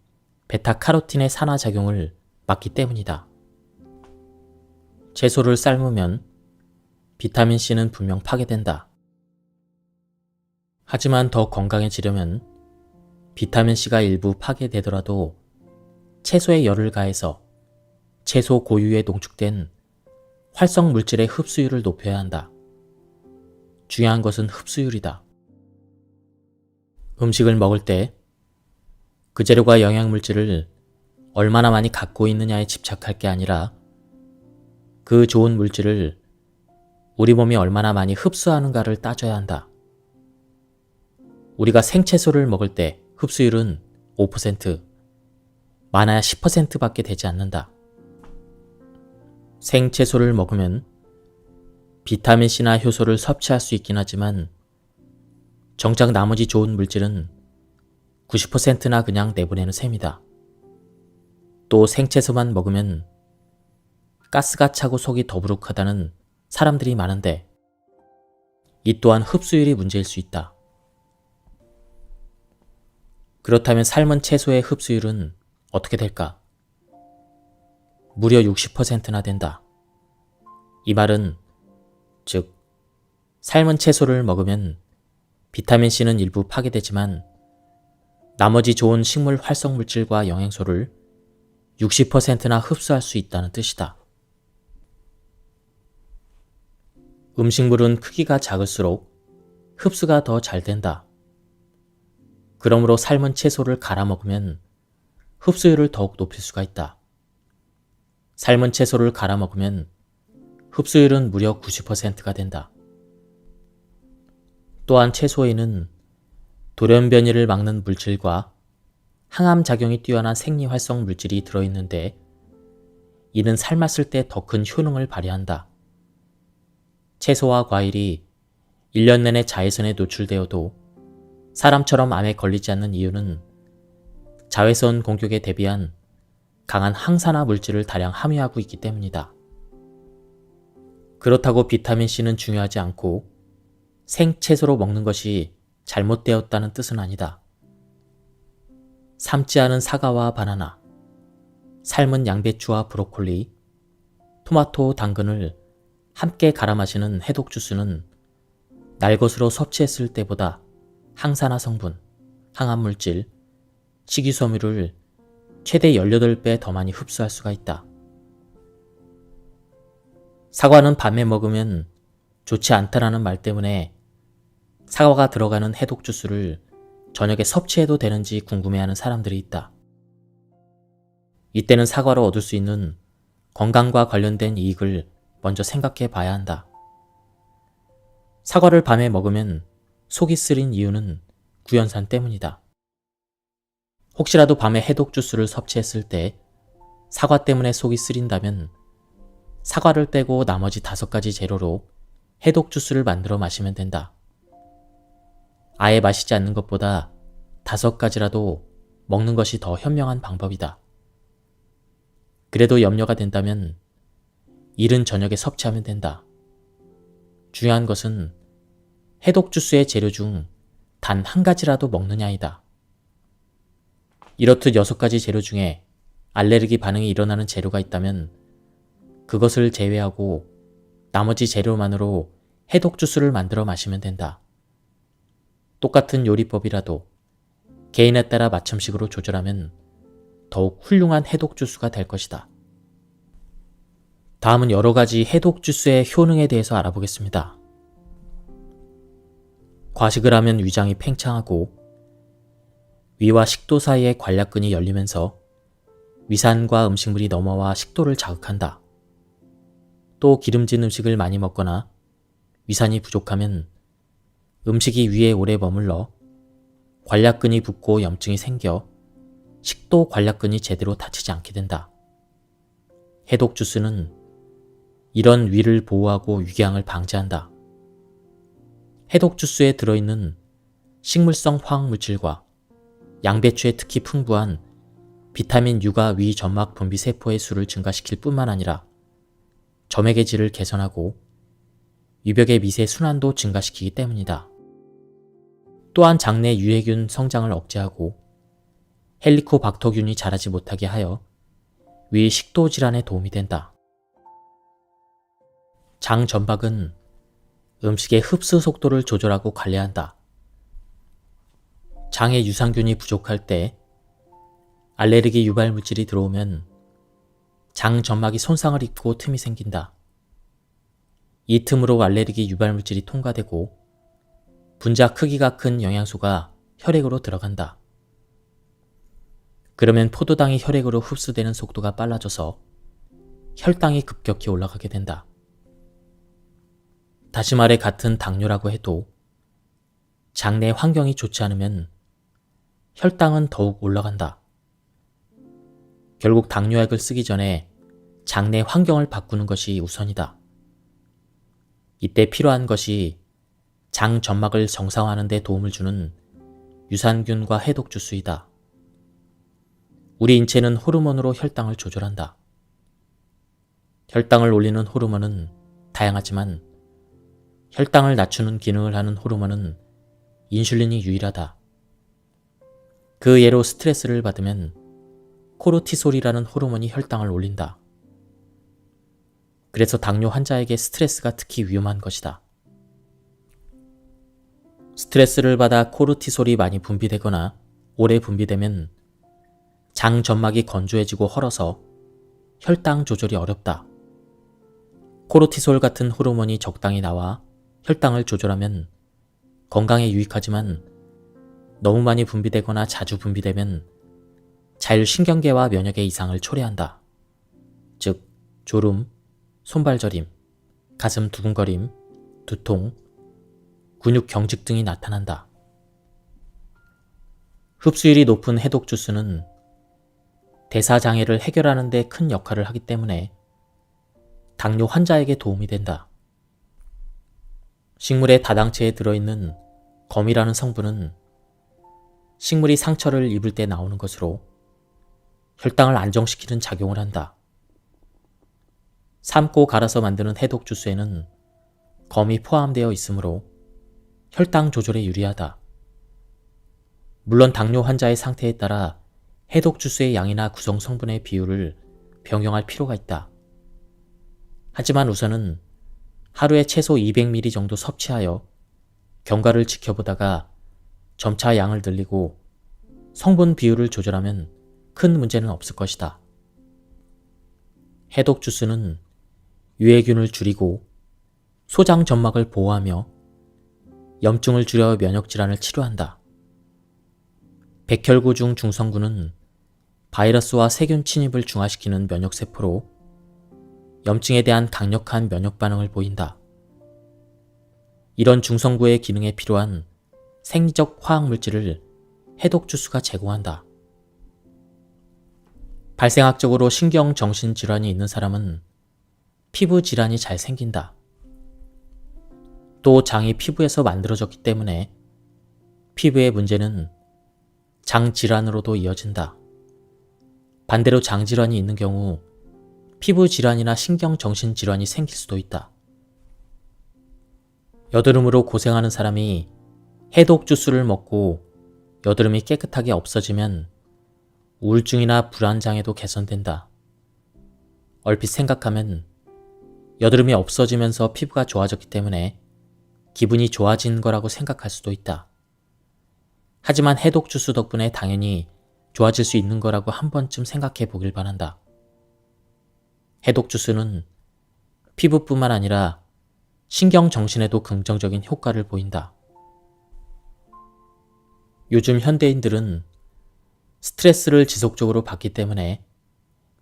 베타카로틴의 산화작용을 막기 때문이다. 채소를 삶으면 비타민C는 분명 파괴된다. 하지만 더 건강해지려면 비타민C가 일부 파괴되더라도 채소에 열을 가해서 채소 고유에 농축된 활성 물질의 흡수율을 높여야 한다. 중요한 것은 흡수율이다. 음식을 먹을 때 그 재료가 영양물질을 얼마나 많이 갖고 있느냐에 집착할 게 아니라 그 좋은 물질을 우리 몸이 얼마나 많이 흡수하는가를 따져야 한다. 우리가 생채소를 먹을 때 흡수율은 5%, 많아야 10%밖에 되지 않는다. 생채소를 먹으면 비타민C나 효소를 섭취할 수 있긴 하지만 정작 나머지 좋은 물질은 90%나 그냥 내보내는 셈이다. 또 생채소만 먹으면 가스가 차고 속이 더부룩하다는 사람들이 많은데 이 또한 흡수율이 문제일 수 있다. 그렇다면 삶은 채소의 흡수율은 어떻게 될까? 무려 60%나 된다. 이 말은 즉 삶은 채소를 먹으면 비타민C는 일부 파괴되지만 나머지 좋은 식물 활성 물질과 영양소를 60%나 흡수할 수 있다는 뜻이다. 음식물은 크기가 작을수록 흡수가 더 잘 된다. 그러므로 삶은 채소를 갈아 먹으면 흡수율을 더욱 높일 수가 있다. 삶은 채소를 갈아 먹으면 흡수율은 무려 90%가 된다. 또한 채소에는 돌연변이를 막는 물질과 항암작용이 뛰어난 생리활성 물질이 들어있는데 이는 삶았을 때 더 큰 효능을 발휘한다. 채소와 과일이 1년 내내 자외선에 노출되어도 사람처럼 암에 걸리지 않는 이유는 자외선 공격에 대비한 강한 항산화 물질을 다량 함유하고 있기 때문이다. 그렇다고 비타민C는 중요하지 않고 생채소로 먹는 것이 잘못되었다는 뜻은 아니다. 삶지 않은 사과와 바나나, 삶은 양배추와 브로콜리, 토마토, 당근을 함께 갈아 마시는 해독 주스는 날 것으로 섭취했을 때보다 항산화 성분, 항암물질, 식이섬유를 최대 18배 더 많이 흡수할 수가 있다. 사과는 밤에 먹으면 좋지 않다라는 말 때문에 사과가 들어가는 해독 주스를 저녁에 섭취해도 되는지 궁금해하는 사람들이 있다. 이때는 사과로 얻을 수 있는 건강과 관련된 이익을 먼저 생각해 봐야 한다. 사과를 밤에 먹으면 속이 쓰린 이유는 구연산 때문이다. 혹시라도 밤에 해독 주스를 섭취했을 때 사과 때문에 속이 쓰린다면 사과를 빼고 나머지 5가지 재료로 해독 주스를 만들어 마시면 된다. 아예 마시지 않는 것보다 5가지라도 먹는 것이 더 현명한 방법이다. 그래도 염려가 된다면 이른 저녁에 섭취하면 된다. 중요한 것은 해독 주스의 재료 중 단 한 가지라도 먹느냐이다. 이렇듯 6가지 재료 중에 알레르기 반응이 일어나는 재료가 있다면 그것을 제외하고 나머지 재료만으로 해독 주스를 만들어 마시면 된다. 똑같은 요리법이라도 개인에 따라 맞춤식으로 조절하면 더욱 훌륭한 해독 주스가 될 것이다. 다음은 여러 가지 해독 주스의 효능에 대해서 알아보겠습니다. 과식을 하면 위장이 팽창하고 위와 식도 사이의 관략근이 열리면서 위산과 음식물이 넘어와 식도를 자극한다. 또 기름진 음식을 많이 먹거나 위산이 부족하면 음식이 위에 오래 머물러 관략근이 붓고 염증이 생겨 식도 관략근이 제대로 닫히지 않게 된다. 해독 주스는 이런 위를 보호하고 위궤양을 방지한다. 해독 주스에 들어있는 식물성 화학물질과 양배추에 특히 풍부한 비타민 U가 위 점막 분비 세포의 수를 증가시킬 뿐만 아니라 점액의 질을 개선하고 위벽의 미세 순환도 증가시키기 때문이다. 또한 장내 유해균 성장을 억제하고 헬리코박터균이 자라지 못하게 하여 위 식도 질환에 도움이 된다. 장 점막은 음식의 흡수 속도를 조절하고 관리한다. 장에 유산균이 부족할 때 알레르기 유발 물질이 들어오면 장 점막이 손상을 입고 틈이 생긴다. 이 틈으로 알레르기 유발 물질이 통과되고 분자 크기가 큰 영양소가 혈액으로 들어간다. 그러면 포도당이 혈액으로 흡수되는 속도가 빨라져서 혈당이 급격히 올라가게 된다. 다시 말해 같은 당뇨라고 해도 장내 환경이 좋지 않으면 혈당은 더욱 올라간다. 결국 당뇨약을 쓰기 전에 장내 환경을 바꾸는 것이 우선이다. 이때 필요한 것이 장 점막을 정상화하는 데 도움을 주는 유산균과 해독 주스이다. 우리 인체는 호르몬으로 혈당을 조절한다. 혈당을 올리는 호르몬은 다양하지만 혈당을 낮추는 기능을 하는 호르몬은 인슐린이 유일하다. 그 예로 스트레스를 받으면 코르티솔이라는 호르몬이 혈당을 올린다. 그래서 당뇨 환자에게 스트레스가 특히 위험한 것이다. 스트레스를 받아 코르티솔이 많이 분비되거나 오래 분비되면 장 점막이 건조해지고 헐어서 혈당 조절이 어렵다. 코르티솔 같은 호르몬이 적당히 나와 혈당을 조절하면 건강에 유익하지만 너무 많이 분비되거나 자주 분비되면 자율신경계와 면역의 이상을 초래한다. 즉, 졸음, 손발저림, 가슴 두근거림, 두통, 근육 경직 등이 나타난다. 흡수율이 높은 해독 주스는 대사장애를 해결하는 데 큰 역할을 하기 때문에 당뇨 환자에게 도움이 된다. 식물의 다당체에 들어있는 검이라는 성분은 식물이 상처를 입을 때 나오는 것으로 혈당을 안정시키는 작용을 한다. 삶고 갈아서 만드는 해독 주스에는 검이 포함되어 있으므로 혈당 조절에 유리하다. 물론 당뇨 환자의 상태에 따라 해독 주스의 양이나 구성 성분의 비율을 병용할 필요가 있다. 하지만 우선은 하루에 최소 200ml 정도 섭취하여 경과를 지켜보다가 점차 양을 늘리고 성분 비율을 조절하면 큰 문제는 없을 것이다. 해독 주스는 유해균을 줄이고 소장 점막을 보호하며 염증을 줄여 면역질환을 치료한다. 백혈구 중 중성구는 바이러스와 세균 침입을 중화시키는 면역세포로 염증에 대한 강력한 면역 반응을 보인다. 이런 중성구의 기능에 필요한 생리적 화학물질을 해독 주스가 제공한다. 발생학적으로 신경정신질환이 있는 사람은 피부 질환이 잘 생긴다. 또 장이 피부에서 만들어졌기 때문에 피부의 문제는 장 질환으로도 이어진다. 반대로 장 질환이 있는 경우 피부 질환이나 신경정신 질환이 생길 수도 있다. 여드름으로 고생하는 사람이 해독 주스를 먹고 여드름이 깨끗하게 없어지면 우울증이나 불안장애도 개선된다. 얼핏 생각하면 여드름이 없어지면서 피부가 좋아졌기 때문에 기분이 좋아진 거라고 생각할 수도 있다. 하지만 해독 주스 덕분에 당연히 좋아질 수 있는 거라고 한 번쯤 생각해 보길 바란다. 해독 주스는 피부뿐만 아니라 신경 정신에도 긍정적인 효과를 보인다. 요즘 현대인들은 스트레스를 지속적으로 받기 때문에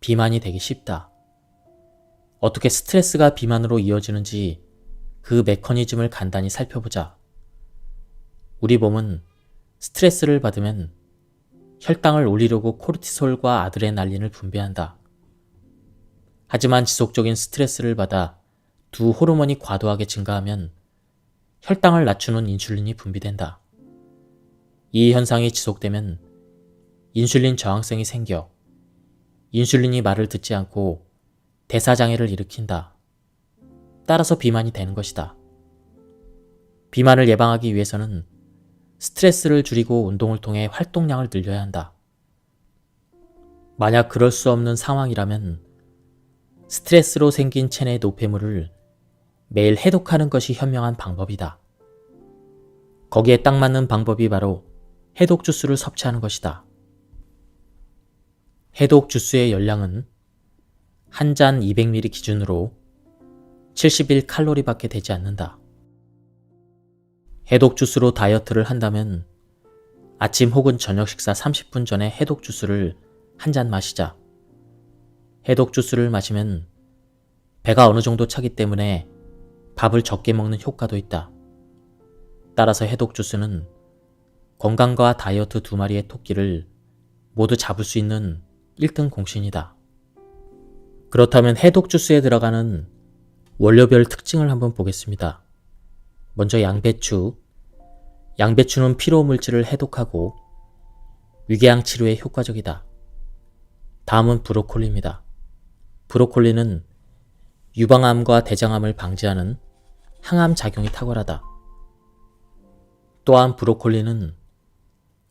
비만이 되기 쉽다. 어떻게 스트레스가 비만으로 이어지는지 그 메커니즘을 간단히 살펴보자. 우리 몸은 스트레스를 받으면 혈당을 올리려고 코르티솔과 아드레날린을 분비한다. 하지만 지속적인 스트레스를 받아 두 호르몬이 과도하게 증가하면 혈당을 낮추는 인슐린이 분비된다. 이 현상이 지속되면 인슐린 저항성이 생겨 인슐린이 말을 듣지 않고 대사장애를 일으킨다. 따라서 비만이 되는 것이다. 비만을 예방하기 위해서는 스트레스를 줄이고 운동을 통해 활동량을 늘려야 한다. 만약 그럴 수 없는 상황이라면 스트레스로 생긴 체내 노폐물을 매일 해독하는 것이 현명한 방법이다. 거기에 딱 맞는 방법이 바로 해독 주스를 섭취하는 것이다. 해독 주스의 열량은 한 잔 200ml 기준으로 71칼로리밖에 되지 않는다. 해독 주스로 다이어트를 한다면 아침 혹은 저녁 식사 30분 전에 해독 주스를 한 잔 마시자. 해독 주스를 마시면 배가 어느 정도 차기 때문에 밥을 적게 먹는 효과도 있다. 따라서 해독 주스는 건강과 다이어트 두 마리의 토끼를 모두 잡을 수 있는 1등 공신이다. 그렇다면 해독 주스에 들어가는 원료별 특징을 한번 보겠습니다. 먼저 양배추. 양배추는 피로 물질을 해독하고 위궤양 치료에 효과적이다. 다음은 브로콜리입니다. 브로콜리는 유방암과 대장암을 방지하는 항암 작용이 탁월하다. 또한 브로콜리는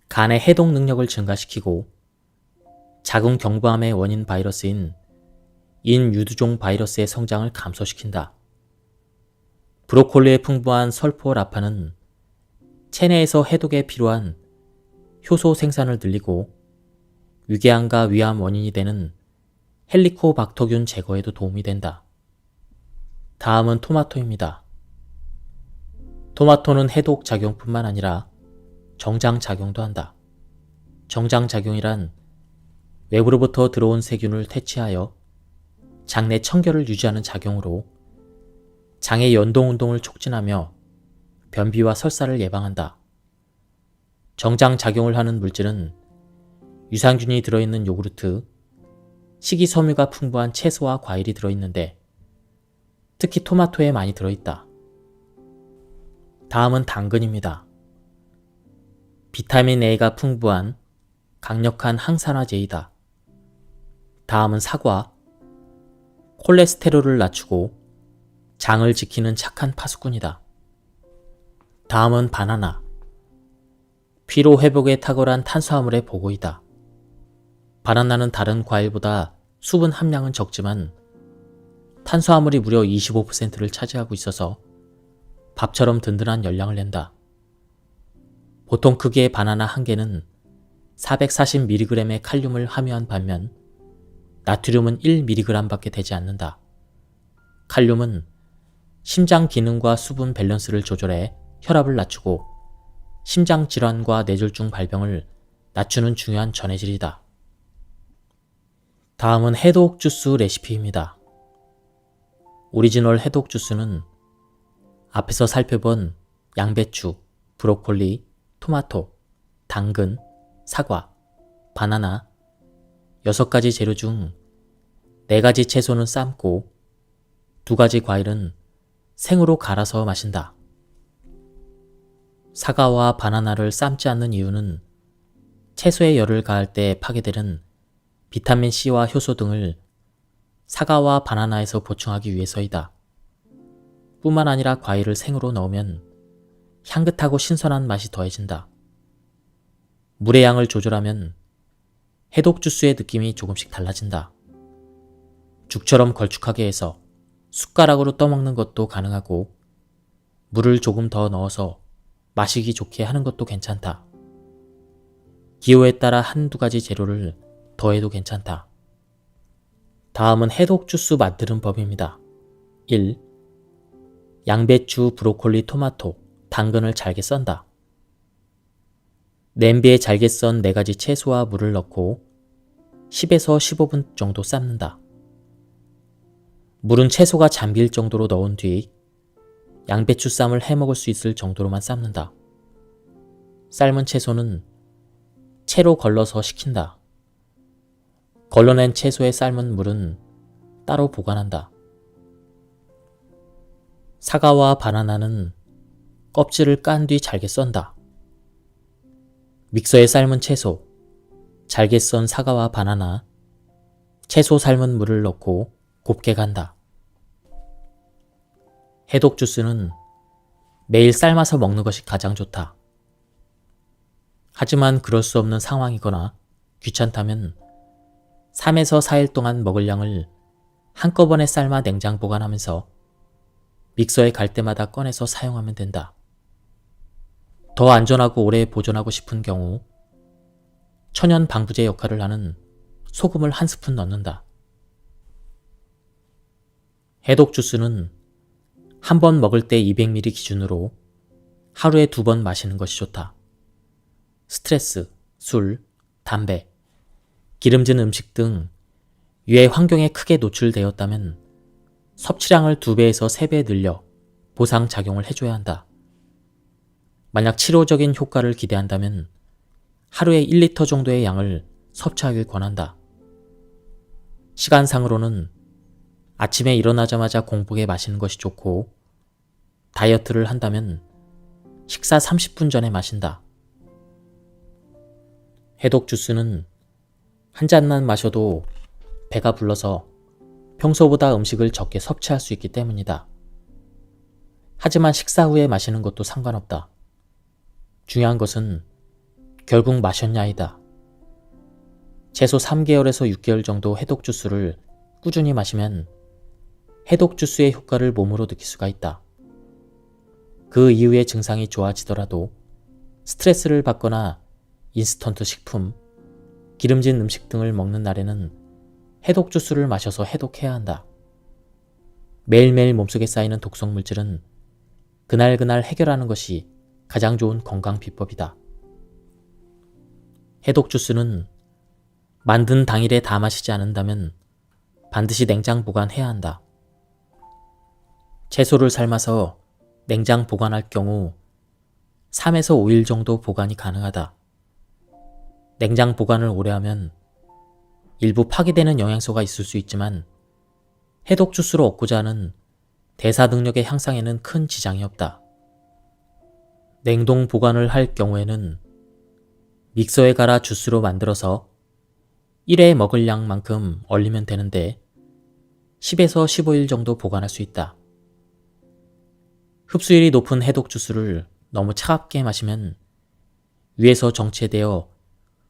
간의 해독 능력을 증가시키고 자궁 경부암의 원인 바이러스인 인유두종 바이러스의 성장을 감소시킨다. 브로콜리에 풍부한 설포라파는 체내에서 해독에 필요한 효소 생산을 늘리고 위궤양과 위암 원인이 되는 헬리코박터균 제거에도 도움이 된다. 다음은 토마토입니다. 토마토는 해독 작용뿐만 아니라 정장 작용도 한다. 정장 작용이란 외부로부터 들어온 세균을 퇴치하여 장내 청결을 유지하는 작용으로 장의 연동 운동을 촉진하며 변비와 설사를 예방한다. 정장 작용을 하는 물질은 유산균이 들어있는 요구르트, 식이섬유가 풍부한 채소와 과일이 들어있는데 특히 토마토에 많이 들어있다. 다음은 당근입니다. 비타민 A가 풍부한 강력한 항산화제이다. 다음은 사과. 콜레스테롤을 낮추고 장을 지키는 착한 파수꾼이다. 다음은 바나나. 피로 회복에 탁월한 탄수화물의 보고이다. 바나나는 다른 과일보다 수분 함량은 적지만 탄수화물이 무려 25%를 차지하고 있어서 밥처럼 든든한 열량을 낸다. 보통 크기의 바나나 한 개는 440mg의 칼륨을 함유한 반면 나트륨은 1mg밖에 되지 않는다. 칼륨은 심장 기능과 수분 밸런스를 조절해 혈압을 낮추고 심장 질환과 뇌졸중 발병을 낮추는 중요한 전해질이다. 다음은 해독 주스 레시피입니다. 오리지널 해독 주스는 앞에서 살펴본 양배추, 브로콜리, 토마토, 당근, 사과, 바나나 6가지 재료 중 4가지 채소는 삶고 2가지 과일은 생으로 갈아서 마신다. 사과와 바나나를 삶지 않는 이유는 채소의 열을 가할 때 파괴되는 비타민C와 효소 등을 사과와 바나나에서 보충하기 위해서이다. 뿐만 아니라 과일을 생으로 넣으면 향긋하고 신선한 맛이 더해진다. 물의 양을 조절하면 해독 주스의 느낌이 조금씩 달라진다. 죽처럼 걸쭉하게 해서 숟가락으로 떠먹는 것도 가능하고 물을 조금 더 넣어서 마시기 좋게 하는 것도 괜찮다. 기호에 따라 한두 가지 재료를 더해도 괜찮다. 다음은 해독 주스 만드는 법입니다. 1. 양배추, 브로콜리, 토마토, 당근을 잘게 썬다. 냄비에 잘게 썬 4가지 채소와 물을 넣고 10에서 15분 정도 삶는다. 물은 채소가 잠길 정도로 넣은 뒤 양배추 쌈을 해먹을 수 있을 정도로만 삶는다. 삶은 채소는 채로 걸러서 식힌다. 걸러낸 채소에 삶은 물은 따로 보관한다. 사과와 바나나는 껍질을 깐 뒤 잘게 썬다. 믹서에 삶은 채소, 잘게 썬 사과와 바나나, 채소 삶은 물을 넣고 곱게 간다. 해독 주스는 매일 삶아서 먹는 것이 가장 좋다. 하지만 그럴 수 없는 상황이거나 귀찮다면 3에서 4일 동안 먹을 양을 한꺼번에 삶아 냉장 보관하면서 믹서에 갈 때마다 꺼내서 사용하면 된다. 더 안전하고 오래 보존하고 싶은 경우 천연 방부제 역할을 하는 소금을 1스푼 넣는다. 해독 주스는 한 번 먹을 때 200ml 기준으로 하루에 2번 마시는 것이 좋다. 스트레스, 술, 담배, 기름진 음식 등 유해 환경에 크게 노출되었다면 섭취량을 2배에서 3배 늘려 보상작용을 해줘야 한다. 만약 치료적인 효과를 기대한다면 하루에 1리터 정도의 양을 섭취하길 권한다. 시간상으로는 아침에 일어나자마자 공복에 마시는 것이 좋고 다이어트를 한다면 식사 30분 전에 마신다. 해독 주스는 한 잔만 마셔도 배가 불러서 평소보다 음식을 적게 섭취할 수 있기 때문이다. 하지만 식사 후에 마시는 것도 상관없다. 중요한 것은 결국 마셨냐이다. 최소 3개월에서 6개월 정도 해독 주스를 꾸준히 마시면 해독 주스의 효과를 몸으로 느낄 수가 있다. 그 이후에 증상이 좋아지더라도 스트레스를 받거나 인스턴트 식품, 기름진 음식 등을 먹는 날에는 해독 주스를 마셔서 해독해야 한다. 매일매일 몸속에 쌓이는 독성 물질은 그날그날 해결하는 것이 가장 좋은 건강 비법이다. 해독 주스는 만든 당일에 다 마시지 않는다면 반드시 냉장 보관해야 한다. 채소를 삶아서 냉장 보관할 경우 3에서 5일 정도 보관이 가능하다. 냉장 보관을 오래 하면 일부 파괴되는 영양소가 있을 수 있지만 해독 주스로 얻고자 하는 대사 능력의 향상에는 큰 지장이 없다. 냉동 보관을 할 경우에는 믹서에 갈아 주스로 만들어서 1회 먹을 양만큼 얼리면 되는데 10에서 15일 정도 보관할 수 있다. 흡수율이 높은 해독 주스를 너무 차갑게 마시면 위에서 정체되어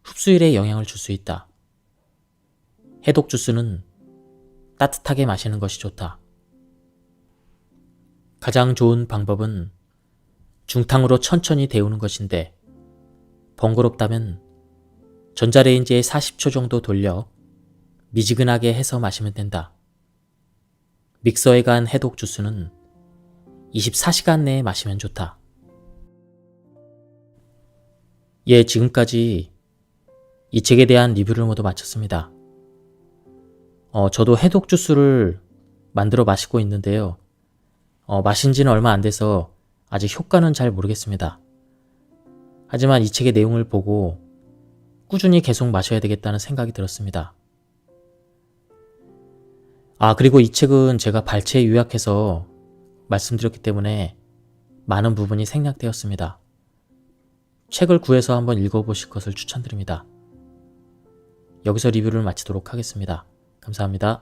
흡수율에 영향을 줄 수 있다. 해독 주스는 따뜻하게 마시는 것이 좋다. 가장 좋은 방법은 중탕으로 천천히 데우는 것인데 번거롭다면 전자레인지에 40초 정도 돌려 미지근하게 해서 마시면 된다. 믹서에 간 해독 주스는 24시간 내에 마시면 좋다. 예, 지금까지 이 책에 대한 리뷰를 모두 마쳤습니다. 저도 해독 주스를 만들어 마시고 있는데요. 마신 지는 얼마 안 돼서 아직 효과는 잘 모르겠습니다. 하지만 이 책의 내용을 보고 꾸준히 계속 마셔야 되겠다는 생각이 들었습니다. 그리고 이 책은 제가 발췌 요약해서 말씀드렸기 때문에 많은 부분이 생략되었습니다. 책을 구해서 한번 읽어보실 것을 추천드립니다. 여기서 리뷰를 마치도록 하겠습니다. 감사합니다.